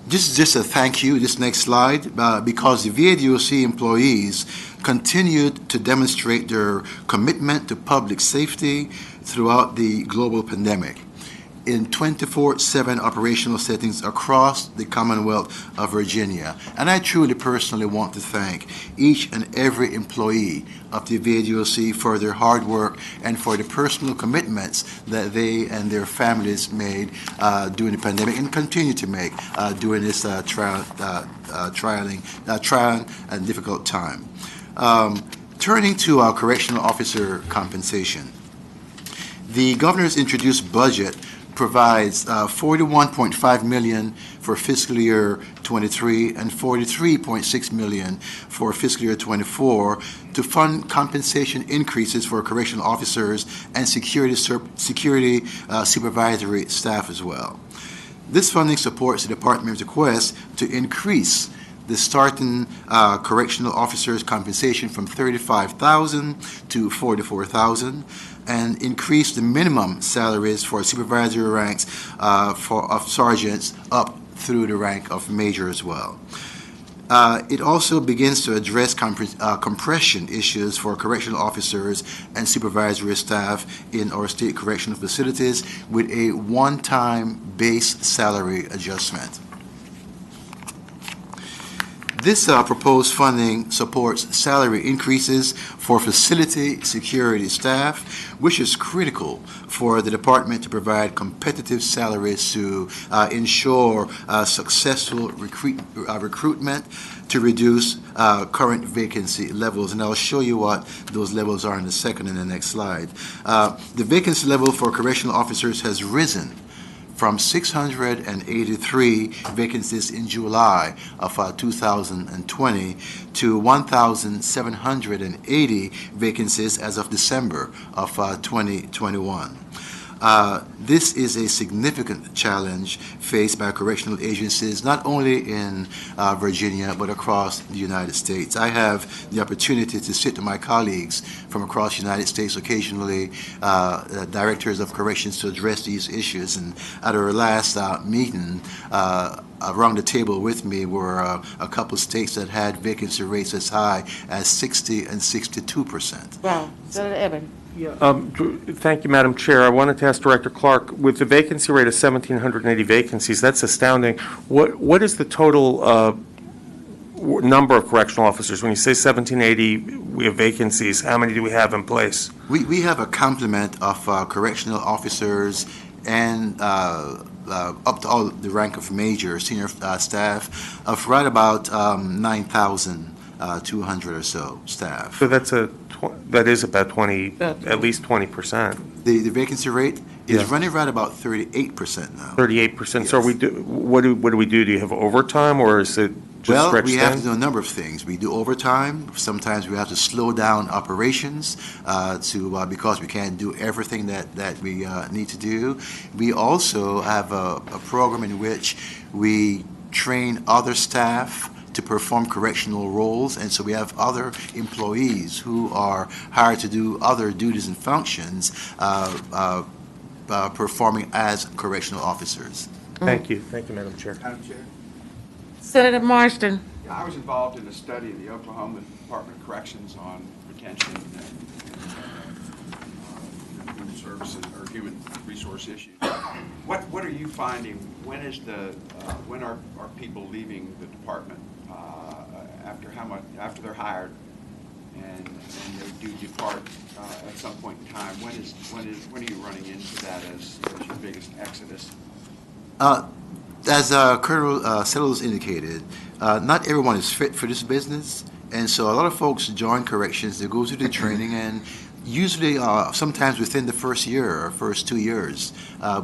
Just a thank you, this next slide, because the VADOC employees continued to demonstrate their commitment to public safety throughout the global pandemic in 24/7 operational settings across the Commonwealth of Virginia. And I truly personally want to thank each and every employee of the VADOC for their hard work and for the personal commitments that they and their families made during the pandemic and continue to make during this trial and difficult time. Turning to our correctional officer compensation, the governor's introduced budget provides $41.5 million for fiscal year 23 and $43.6 million for fiscal year 24 to fund compensation increases for correctional officers and security supervisory staff as well. This funding supports the department's request to increase the starting correctional officers' compensation from $35,000 to $44,000, and increase the minimum salaries for supervisory ranks of sergeants up through the rank of major as well. It also begins to address compression issues for correctional officers and supervisory staff in our state correctional facilities with a one-time base salary adjustment. This proposed funding supports salary increases for facility security staff, which is critical for the department to provide competitive salaries to ensure successful recruitment to reduce current vacancy levels. And I'll show you what those levels are in a second in the next slide. The vacancy level for correctional officers has risen from 683 vacancies in July of 2020 to 1,780 vacancies as of December of 2021. This is a significant challenge faced by correctional agencies, not only in Virginia, but across the United States. I have the opportunity to sit with my colleagues from across the United States occasionally, directors of corrections, to address these issues. And at our last meeting, around the table with me were a couple of states that had vacancy rates as high as 60 and 62%. Wow. Senator Eben. Thank you, Madam Chair. I wanted to ask Director Clark, with the vacancy rate of 1,780 vacancies, that's astounding. What is the total number of correctional officers? When you say 1,780, we have vacancies, how many do we have in place? We have a complement of correctional officers and up to all the rank of major, senior staff of right about 9,200 or so staff. So that is about 20, at least 20%. The vacancy rate is running right about 38% now. 38%. Yes. So what do we do? Do you have overtime, or is it just stretched we have in? to do a number of things. We do overtime. Sometimes we have to slow down operations because we can't do everything that we need to do. We also have a program in which we train other staff to perform correctional roles, and so we have other employees who are hired to do other duties and functions performing as correctional officers. Thank you, Madam Chair. Madam Chair? Senator Marston. Yeah, I was involved in a study of the Oklahoma Department of Corrections on retention and human services or human resource issues. What are you finding? When are people leaving the department after they're hired and they do depart at some point in time? When are you running into that as your biggest exodus? As Colonel Settles indicated, not everyone is fit for this business, and so a lot of folks join corrections, they go through the training, and Usually, sometimes within the first year or first 2 years,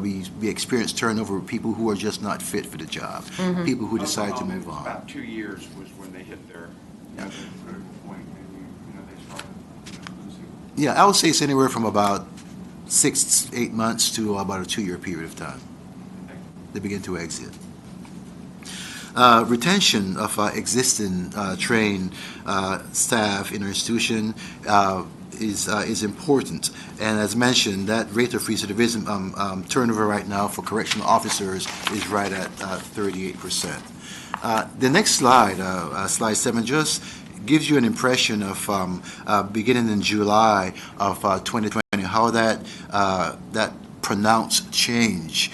we experience turnover with people who are just not fit for the job, people who decide to move on. About 2 years was when they hit their, their critical point, maybe, they started losing. Yeah, I would say it's anywhere from about 6, 8 months to about a 2-year period of time. They begin to exit. Retention of existing trained staff in our institution is important. And as mentioned, that rate of recidivism turnover right now for correctional officers is right at 38%. The next slide, slide 7, just gives you an impression of beginning in July of 2020, how that pronounced change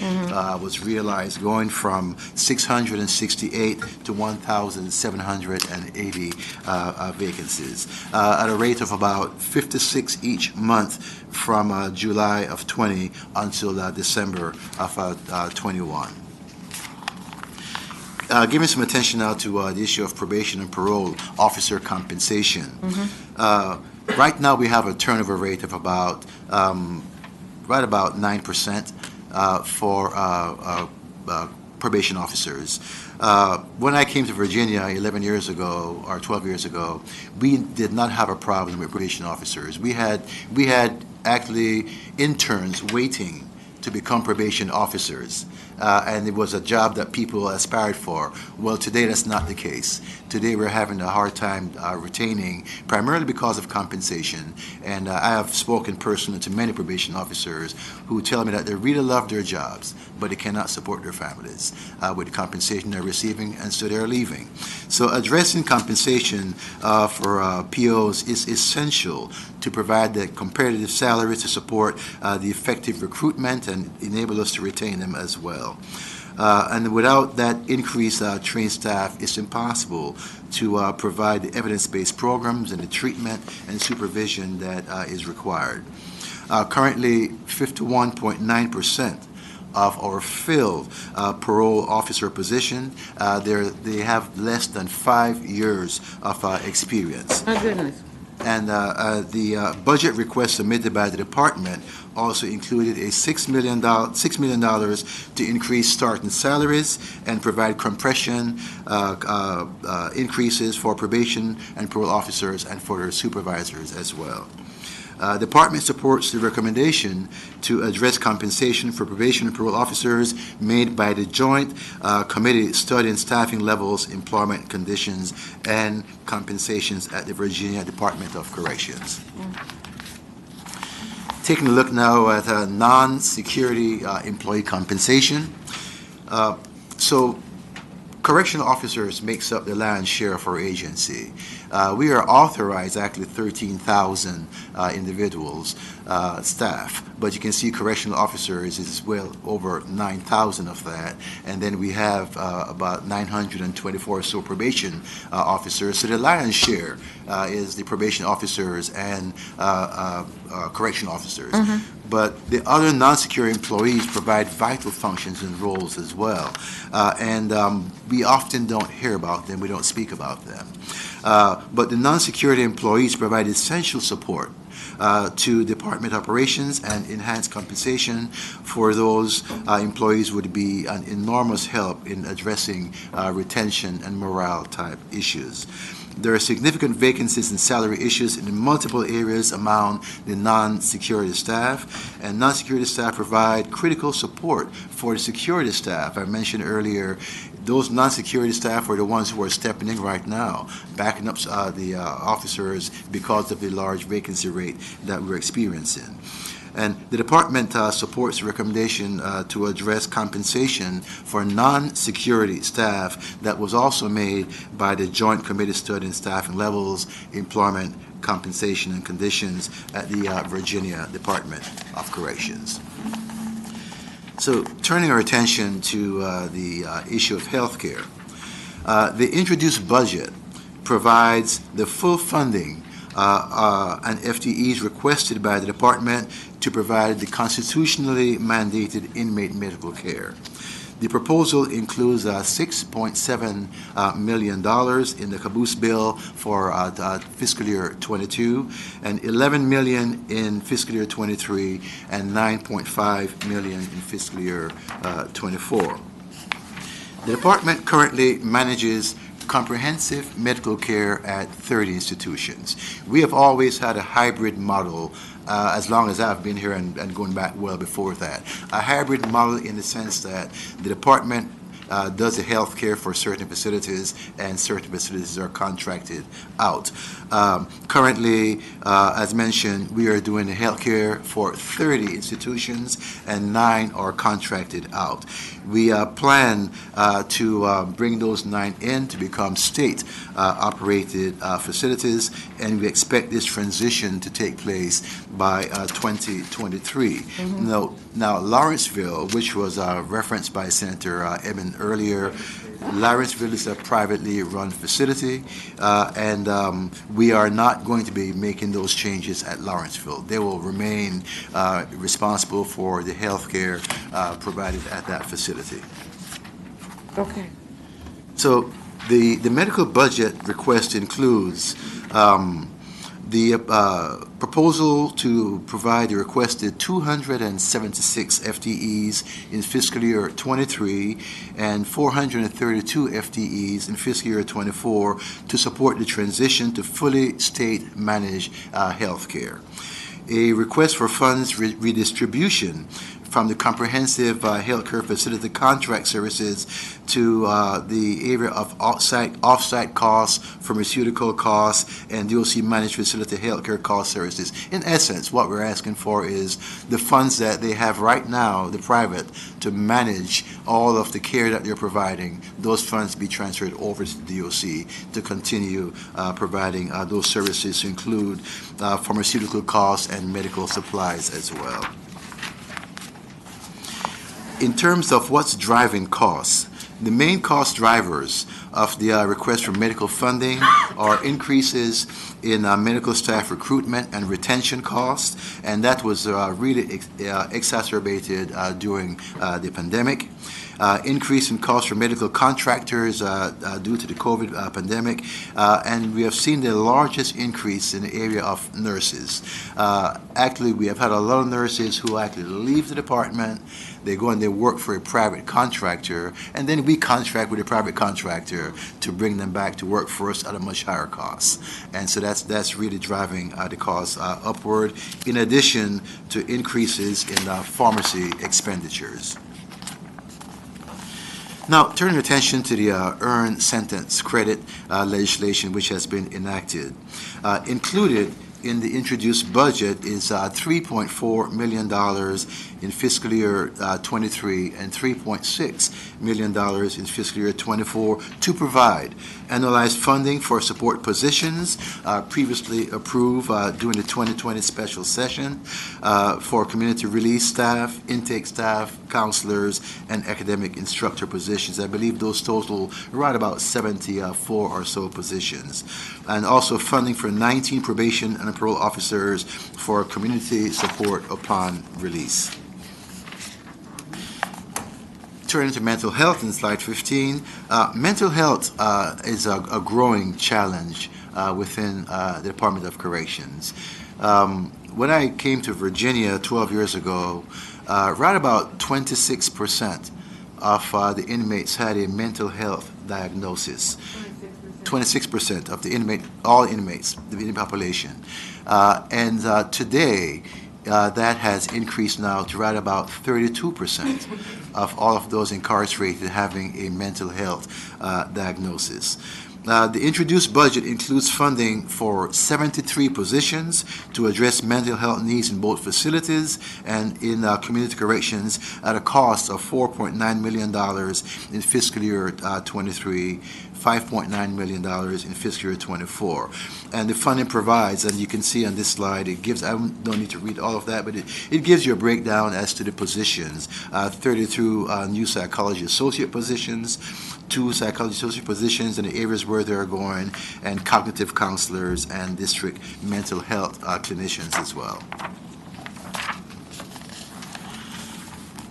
was realized, going from 668 to 1,780 vacancies at a rate of about 56 each month from July of 20 until December of 21. Giving some attention now to the issue of probation and parole officer compensation. Right now we have a turnover rate of about right about 9% for probation officers. When I came to Virginia 11 years ago or 12 years ago, we did not have a problem with probation officers. We had actually interns waiting to become probation officers. And it was a job that people aspired for. Well, today that's not the case. Today we're having a hard time retaining, primarily because of compensation. And I have spoken personally to many probation officers who tell me that they really love their jobs, but they cannot support their families with the compensation they're receiving, and so they're leaving. So addressing compensation for POs is essential to provide the competitive salaries to support the effective recruitment and enable us to retain them as well. And without that increased trained staff, it's impossible to provide the evidence-based programs and the treatment and supervision that is required. Currently, 51.9% of our filled parole officer position, they have less than 5 years of experience. My goodness. And the budget request submitted by the department also included a $6 million to increase starting salaries and provide compression increases for probation and parole officers and for their supervisors as well. Department supports the recommendation to address compensation for probation and parole officers made by the Joint Committee studying staffing levels, employment conditions, and compensations at the Virginia Department of Corrections. Taking a look now at non-security employee compensation. So correctional officers makes up the lion's share of our agency. We are authorized actually 13,000 individuals, staff, but you can see correctional officers is well over 9,000 of that, and then we have about 924 or so probation officers. So the lion's share is the probation officers and correction officers. But the other non-security employees provide vital functions and roles as well. And we often don't hear about them, we don't speak about them. But the non-security employees provide essential support to department operations, and enhanced compensation for those employees would be an enormous help in addressing retention and morale type issues. There are significant vacancies and salary issues in multiple areas among the non-security staff, and non-security staff provide critical support for the security staff. I mentioned earlier, those non-security staff are the ones who are stepping in right now, backing up the officers because of the large vacancy rate that we're experiencing. And the department supports the recommendation to address compensation for non-security staff that was also made by the Joint Committee studying staffing levels, employment, compensation, and conditions at the Virginia Department of Corrections. So turning our attention to the issue of health care, the introduced budget provides the full funding and FTEs requested by the department to provide the constitutionally mandated inmate medical care. The proposal includes $6.7 million in the caboose bill for fiscal year 22, and $11 million in fiscal year 23, and $9.5 million in fiscal year 24. The department currently manages comprehensive medical care at 30 institutions. We have always had a hybrid model as long as I've been here and going back well before that. A hybrid model in the sense that the department does the health care for certain facilities, and certain facilities are contracted out. Currently, as mentioned, we are doing the health care for 30 institutions, and 9 are contracted out. We plan to bring those 9 in to become state-operated facilities, and we expect this transition to take place by 2023. Now, Lawrenceville, which was referenced by Senator Eben earlier, Lawrenceville is a privately run facility, and we are not going to be making those changes at Lawrenceville. They will remain responsible for the health care provided at that facility. Okay. So the medical budget request includes the proposal to provide the requested 276 FTEs in fiscal year 23 and 432 FTEs in fiscal year 24 to support the transition to fully state-managed health care. A request for funds redistribution from the comprehensive healthcare facility contract services to the area of off-site costs, pharmaceutical costs, and DOC managed facility healthcare cost services. In essence, what we're asking for is the funds that they have right now, the private, to manage all of the care that they're providing, those funds be transferred over to the DOC to continue providing those services, to include pharmaceutical costs and medical supplies as well. In terms of what's driving costs, the main cost drivers of the request for medical funding are increases in medical staff recruitment and retention costs, and that was really exacerbated during the pandemic. Increase in costs for medical contractors due to the COVID pandemic, and we have seen the largest increase in the area of nurses. Actually, we have had a lot of nurses who actually leave the department. They go and they work for a private contractor, and then we contract with a private contractor to bring them back to work for us at a much higher cost. And so that's really driving the cost upward, in addition to increases in pharmacy expenditures. Now, turning attention to the earned sentence credit legislation which has been enacted. Included in the introduced budget is $3.4 million in fiscal year 23 and $3.6 million in fiscal year 24 to provide annualized funding for support positions previously approved during the 2020 special session for community release staff, intake staff, counselors, and academic instructor positions. I believe those total around about 74 or so positions. And also funding for 19 probation and parole officers for community support upon release. Turning to mental health in slide 15, mental health is a growing challenge within the Department of Corrections. When I came to Virginia 12 years ago, right about 26% of the inmates had a mental health diagnosis. 26% of the all inmates, the inmate population. And today, that has increased now to right about 32% of all of those incarcerated having a mental health diagnosis. The introduced budget includes funding for 73 positions to address mental health needs in both facilities and in community corrections at a cost of $4.9 million in fiscal year 23, $5.9 million in fiscal year 24. And the funding provides, and you can see on this slide, it gives, I don't need to read all of that, but it gives you a breakdown as to the positions. 32 new psychology associate positions, 2 psychology associate positions in the areas where they're going, and cognitive counselors and district mental health clinicians as well.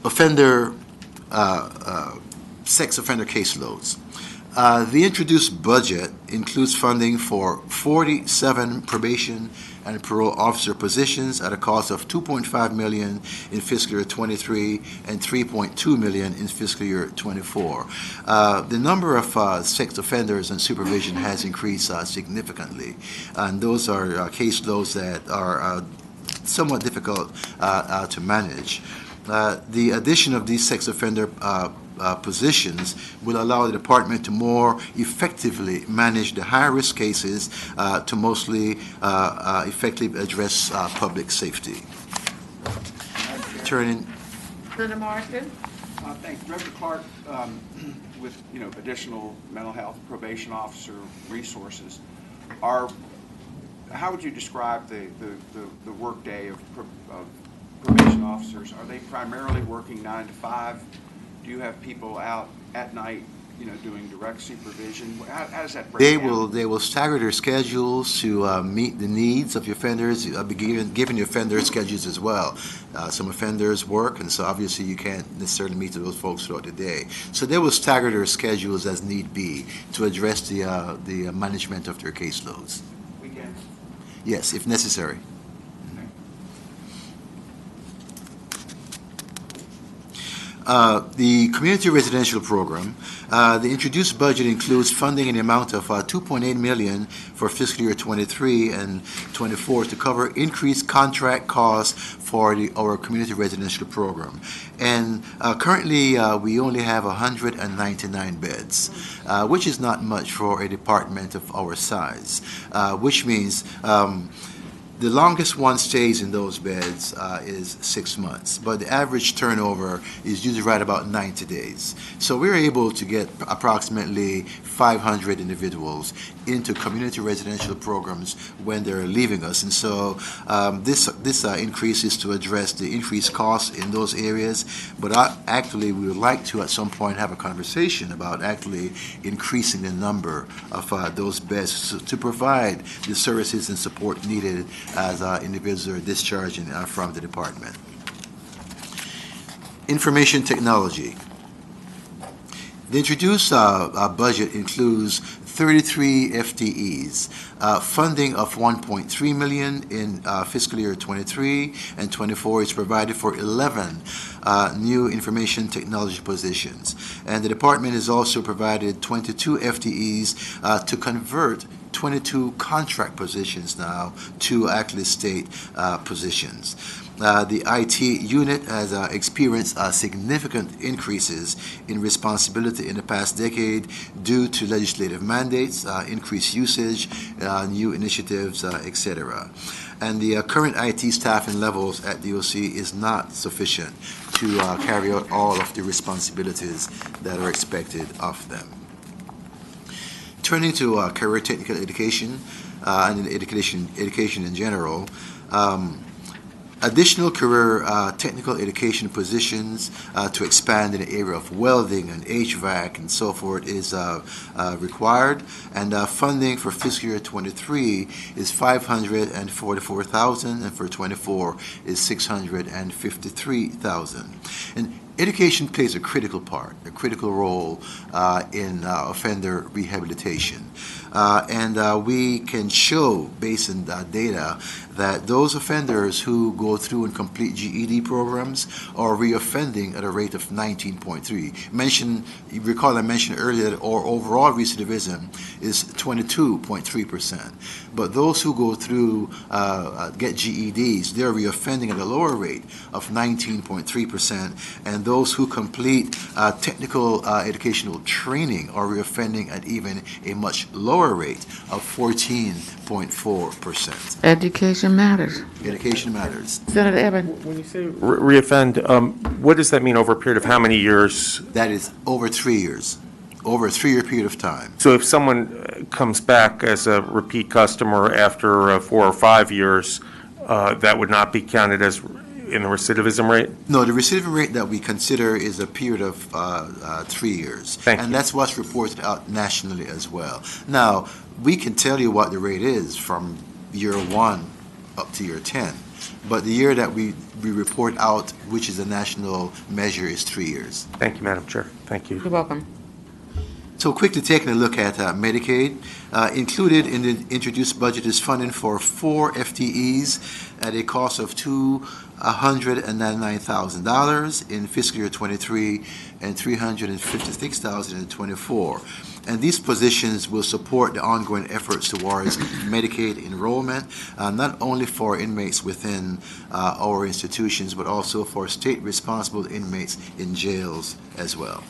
Offender sex offender caseloads. The introduced budget includes funding for 47 probation and parole officer positions at a cost of $2.5 million in fiscal year '23 and $3.2 million in fiscal year '24. The number of sex offenders and supervision has increased significantly, and those are caseloads that are somewhat difficult to manage. The addition of these sex offender positions will allow the department to more effectively manage the high-risk cases to mostly effectively address public safety. Turning. Senator Morrison? Thanks. Director Clark, with, additional mental health probation officer resources, how would you describe the workday of probation officers? Are they primarily working 9 to 5? Do you have people out at night, doing direct supervision? How does that break down? They will stagger their schedules to meet the needs of the offenders, given the offender schedules as well. Some offenders work, and so obviously you can't necessarily meet those folks throughout the day. So they will stagger their schedules as need be to address the management of their caseloads. Weekends? Yes, if necessary. The community residential program, the introduced budget includes funding in the amount of $2.8 million for fiscal year '23 and '24 to cover increased contract costs for our community residential program. And currently, we only have 199 beds, which is not much for a department of our size, which means the longest one stays in those beds is 6 months, but the average turnover is usually right about 90 days. So we're able to get approximately 500 individuals into community residential programs when they're leaving us. And so this increase is to address the increased costs in those areas, but actually we would like to at some point have a conversation about actually increasing the number of those beds to provide the services and support needed as individuals are discharging from the department. Information technology. The introduced budget includes 33 FTEs, funding of $1.3 million in fiscal year '23 and '24 is provided for 11 new information technology positions. And the department has also provided 22 FTEs to convert 22 contract positions now to actually state positions. The IT unit has experienced significant increases in responsibility in the past decade due to legislative mandates, increased usage, new initiatives, etc. And the current IT staffing levels at DOC is not sufficient to carry out all of the responsibilities that are expected of them. Turning to career technical education and education in general, additional career technical education positions to expand in the area of welding and HVAC and so forth is required, and funding for fiscal year '23 is $544,000, and for '24 is $653,000. And education plays a critical role in offender rehabilitation. And we can show, based on data, that those offenders who go through and complete GED programs are reoffending at a rate of 19.3. You recall I mentioned earlier that our overall recidivism is 22.3%. But those who go through, get GEDs, they're reoffending at a lower rate of 19.3%. And those who complete technical educational training are reoffending at even a much lower rate of 14.4%. Education matters. Education matters. Senator Evan? When you say reoffend, what does that mean over a period of how many years? That is over 3 years, over a 3-year period of time. So if someone comes back as a repeat customer after 4 or 5 years, that would not be counted as in the recidivism rate? No, the recidivism rate that we consider is a period of 3 years. Thank you. And that's what's reported out nationally as well. Now, we can tell you what the rate is from year 1 up to year 10. But the year that we report out, which is a national measure, is 3 years. Thank you, Madam Chair. Thank you. You're welcome. So quickly taking a look at Medicaid, included in the introduced budget is funding for 4 FTEs at a cost of $299,000 in fiscal year 23 and $356,000 in 24. And these positions will support the ongoing efforts towards Medicaid enrollment, not only for inmates within our institutions, but also for state-responsible inmates in jails as well.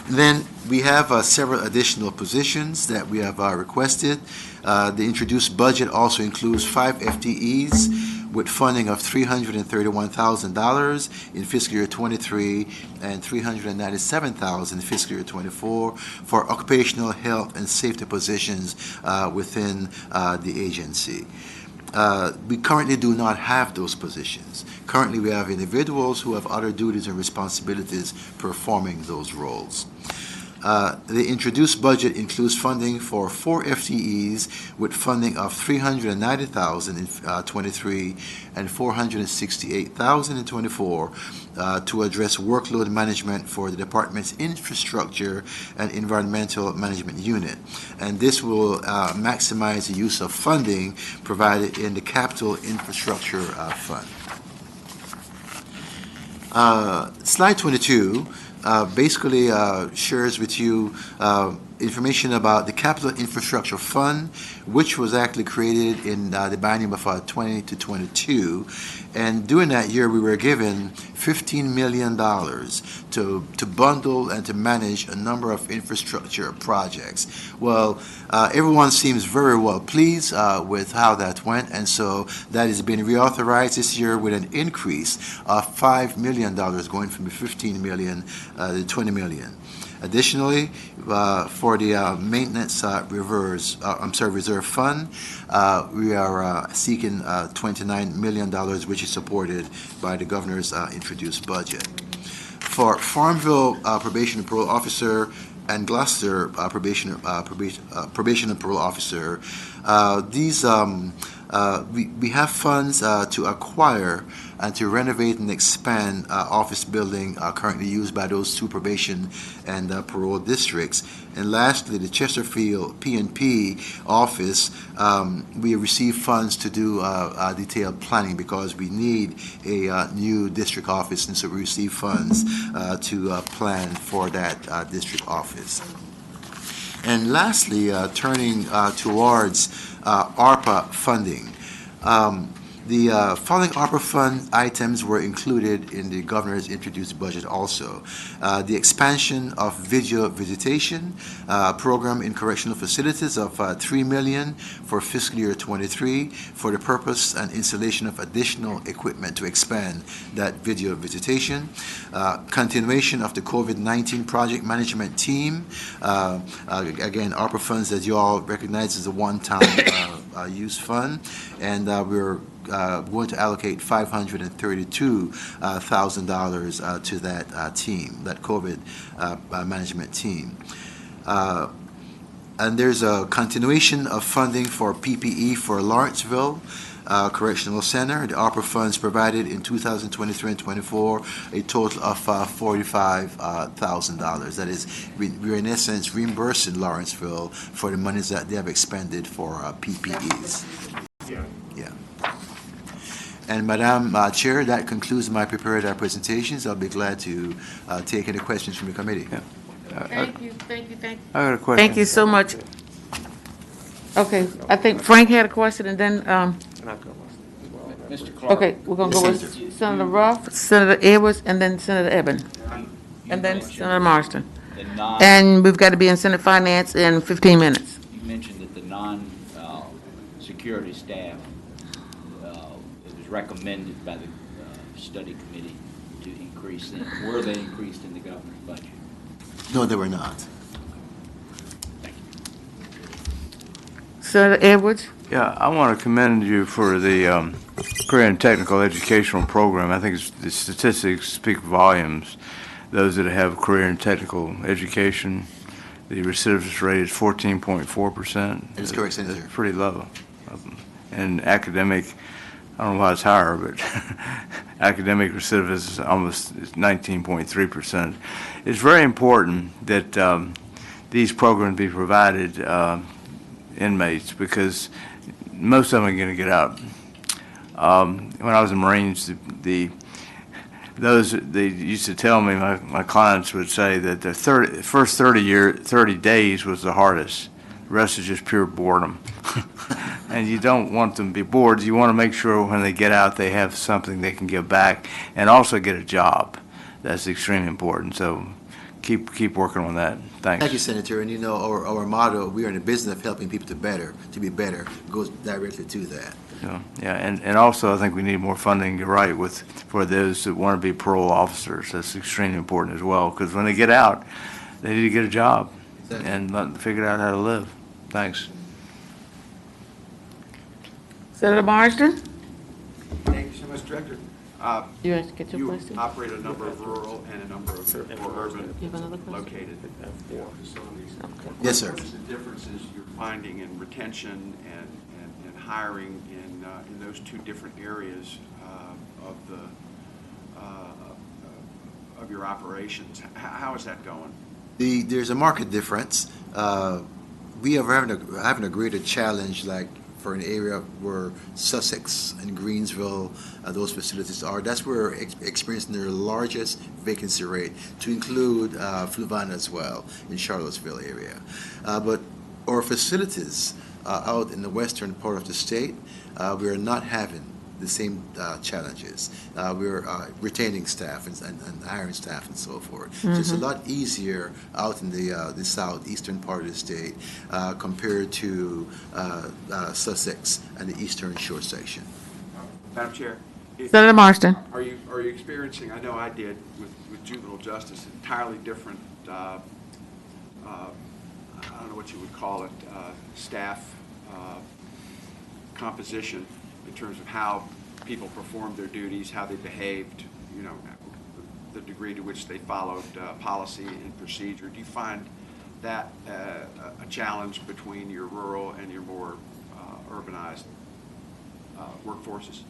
Then we have several additional positions that we have requested. The introduced budget also includes 5 FTEs with funding of $331,000 in fiscal year 23 and $397,000 in fiscal year 24 for occupational health and safety positions within the agency. We currently do not have those positions. Currently, we have individuals who have other duties and responsibilities performing those roles. The introduced budget includes funding for 4 FTEs with funding of $390,000 in 23 and $468,000 in 24 to address workload management for the department's infrastructure and environmental management unit. And this will maximize the use of funding provided in the capital infrastructure fund. Slide 22 basically shares with you information about the Capital Infrastructure Fund, which was actually created in the biennium of 20 to 22. And during that year, we were given $15 million to bundle and to manage a number of infrastructure projects. Well, everyone seems very well pleased with how that went, and so that has been reauthorized this year with an increase of $5 million, going from the $15 million to $20 million. Additionally, for the maintenance reserve fund, we are seeking $29 million, which is supported by the governor's introduced budget. For Farmville probation and parole officer and Gloucester probation and parole officer, these we have funds to acquire and to renovate and expand office building currently used by those 2 probation and parole districts. And lastly, the Chesterfield P&P office, we receive funds to do detailed planning because we need a new district office, and so we receive funds to plan for that district office. And lastly, turning towards ARPA funding. The following ARPA fund items were included in the governor's introduced budget also. The expansion of video visitation program in correctional facilities of $3 million for fiscal year 23 for the purpose and installation of additional equipment to expand that video visitation. Continuation of the COVID-19 project management team. Again, ARPA funds that you all recognize as a one-time use fund, and we're going to allocate $532,000 to that team, that COVID management team. And there's a continuation of funding for PPE for Lawrenceville Correctional Center. The ARPA funds provided in 2023 and 24 a total of $45,000. That is, we're in essence reimbursing Lawrenceville for the monies that they have expended for PPEs. Yeah. And Madam Chair, that concludes my prepared presentations. I'll be glad to take any questions from the committee. Yeah. Thank you. I got a question. Thank you so much. Okay, I think Frank had a question, and then, Mr. Clark. okay, we're gonna go with Senator Ruff, Senator Edwards, and then Senator Eben, and then Senator Marston. And we've got to be in Senate Finance in 15 minutes. You mentioned that the non-security staff, it was recommended by the study committee to increase them. Were they increased in the governor's budget? No, they were not. Thank you. Senator Edwards? Yeah, I want to commend you for the career and technical educational program. I think the statistics speak volumes. Those that have career and technical education, the recidivist rate is 14.4%. That's correct, Senator. That's pretty low. and academic, I don't know why it's higher, but academic recidivism is almost 19.3%. It's very important that these programs be provided inmates because most of them are going to get out. When I was in Marines, those they used to tell me, my clients would say that the first 30 days was the hardest. The rest is just pure boredom. And you don't want them to be bored. You want to make sure when they get out, they have something they can give back and also get a job. That's extremely important. So keep working on that. Thanks. Thank you, Senator. And you know, our motto, we are in the business of helping people to be better, goes directly to that. Yeah, and also I think we need more funding, you're right, for those that want to be parole officers. That's extremely important as well, because when they get out, they need to get a job and figure out how to live. Thanks. Senator Marsden? Thank you so much, Director. You want to get your question? You operate a number of rural and a number of more urban You have another question? located facilities. Yes, sir. What is the differences you're finding in retention and hiring in those two different areas of your operations? How is that going? There's a market difference. We are having a greater challenge, like for an area where Sussex and Greensville, those facilities are. That's where we're experiencing their largest vacancy rate, to include Fluvanna as well in Charlottesville area. But our facilities out in the western part of the state, we are not having the same challenges. We're retaining staff and hiring staff and so forth. So it's a lot easier out in the southeastern part of the state compared to Sussex and the eastern shore section. Madam Chair? Senator Marsden? Are you experiencing, I know I did with juvenile justice, entirely different, I don't know what you would call it, staff composition in terms of how people performed their duties, how they behaved, you know, the degree to which they followed policy and procedure. Do you find that a challenge between your rural and your more urbanized workforces?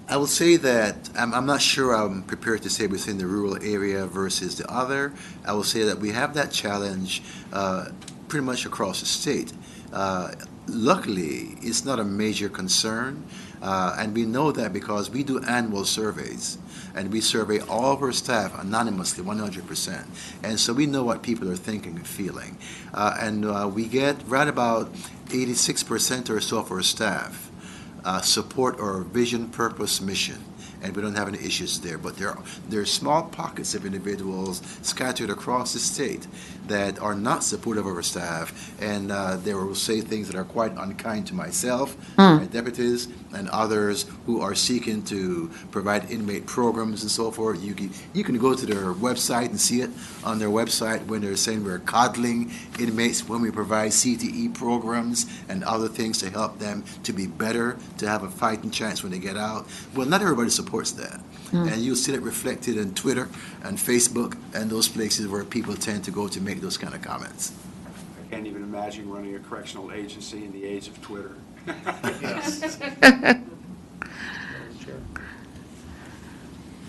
I will say that I'm not sure I'm prepared to say within the rural area versus the other. I will say that we have that challenge pretty much across the state. Luckily, it's not a major concern, and we know that because we do annual surveys, and we survey all of our staff anonymously, 100%. And so we know what people are thinking and feeling. And we get right about 86% or so of our staff support our vision, purpose, mission. And we don't have any issues there. But there are small pockets of individuals scattered across the state that are not supportive of our staff, and they will say things that are quite unkind to myself, my deputies, and others who are seeking to provide inmate programs and so forth. You can go to their website and see it on their website when they're saying we're coddling inmates when we provide CTE programs and other things to help them to be better, to have a fighting chance when they get out. Well, not everybody supports that. And you'll see it reflected in Twitter and Facebook and those places where people tend to go to make those kind of comments. I can't even imagine running a correctional agency in the age of Twitter.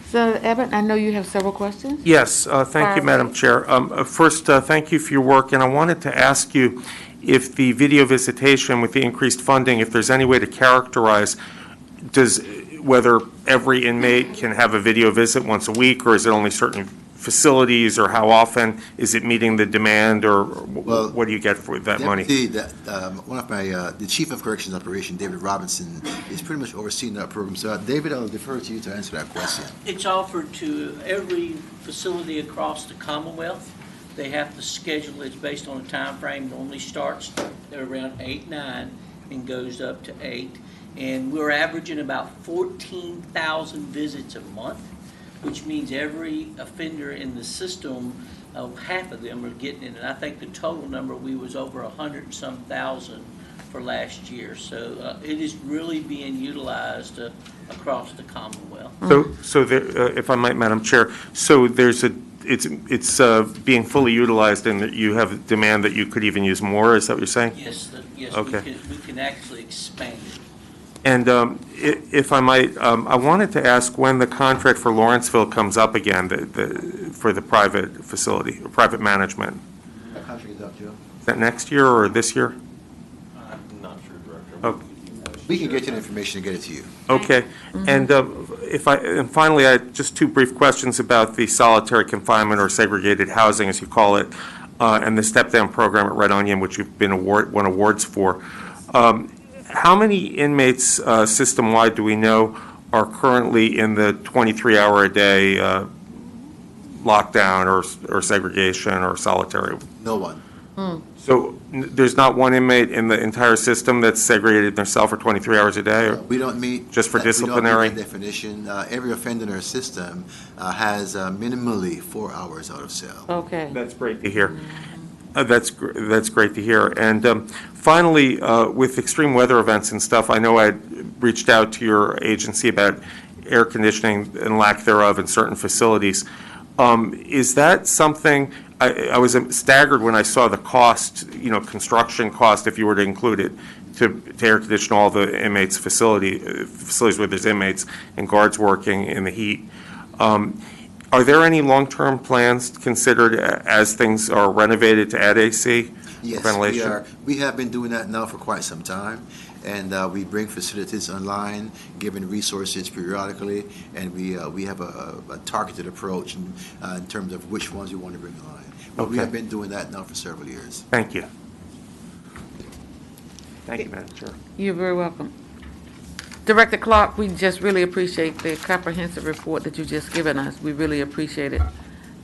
Senator Abbott, I know you have several questions. Yes, thank you, Madam Chair. First, thank you for your work, and I wanted to ask you if the video visitation with the increased funding, if there's any way to characterize, whether every inmate can have a video visit once a week, or is it only certain facilities, or how often? Is it meeting the demand, or what do you get for that money? One of the Chief of Corrections Operation, David Robinson, is pretty much overseeing that program. So, David, I'll defer to you to answer that question. It's offered to every facility across the Commonwealth. They have to schedule it based on a time frame. It only starts at around 8, 9, and goes up to 8. And we're averaging about 14,000 visits a month, which means every offender in the system, half of them are getting it. And I think the total number, we was over 100 and some thousand for last year. So it is really being utilized across the Commonwealth. So there, if I might, Madam Chair, so it's being fully utilized, and that you have demand that you could even use more. Is that what you're saying? Yes, Okay. we can actually expand it. And if I might, I wanted to ask when the contract for Lawrenceville comes up again, for the private facility, or private management. That contract is up, Joe. Is that next year or this year? I'm not sure, Director. Oh. We can get you the information and get it to you. Okay, and and finally, I had just two brief questions about the solitary confinement or segregated housing, as you call it, and the step-down program at Red Onion, which you've been won awards for. How many inmates system-wide do we know are currently in the 23-hour-a-day lockdown or segregation or solitary? No one. So there's not one inmate in the entire system that's segregated themselves for 23 hours a day? Or We don't meet. Just for We don't disciplinary? meet that definition. Every offender in our system has minimally 4 hours out of cell. Okay. That's great to hear. That's great to hear. And finally, with extreme weather events and stuff, I know I reached out to your agency about air conditioning and lack thereof in certain facilities. Is that something, I was staggered when I saw the cost, construction cost, if you were to include it, to air condition all the inmates' facilities where there's inmates and guards working in the heat. Are there any long-term plans considered as things are renovated to add AC? Yes, ventilation? we are. We have been doing that now for quite some time, and we bring facilities online, giving resources periodically, and we have a targeted approach in terms of which ones we want to bring online. But we Okay. have been doing that now for several years. Thank you. Thank you, Madam Chair. You're very welcome. Director Clark, we just really appreciate the comprehensive report that you've just given us. We really appreciate it.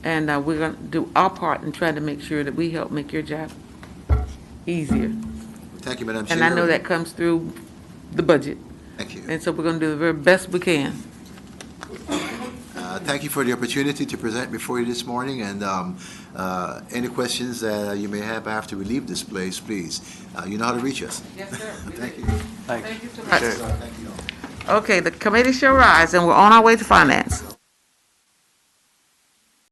And we're going to do our part in trying to make sure that we help make your job easier. Thank you, Madam Chair. And I know that comes through the budget. Thank you. And so we're going to do the very best we can. Thank you for the opportunity to present before you this morning, and any questions that you may have after we leave this place, please, you know how to reach us. Yes, sir. Thank you. Thank you so much. Thank you. Okay, the committee shall rise, and we're on our way to finance.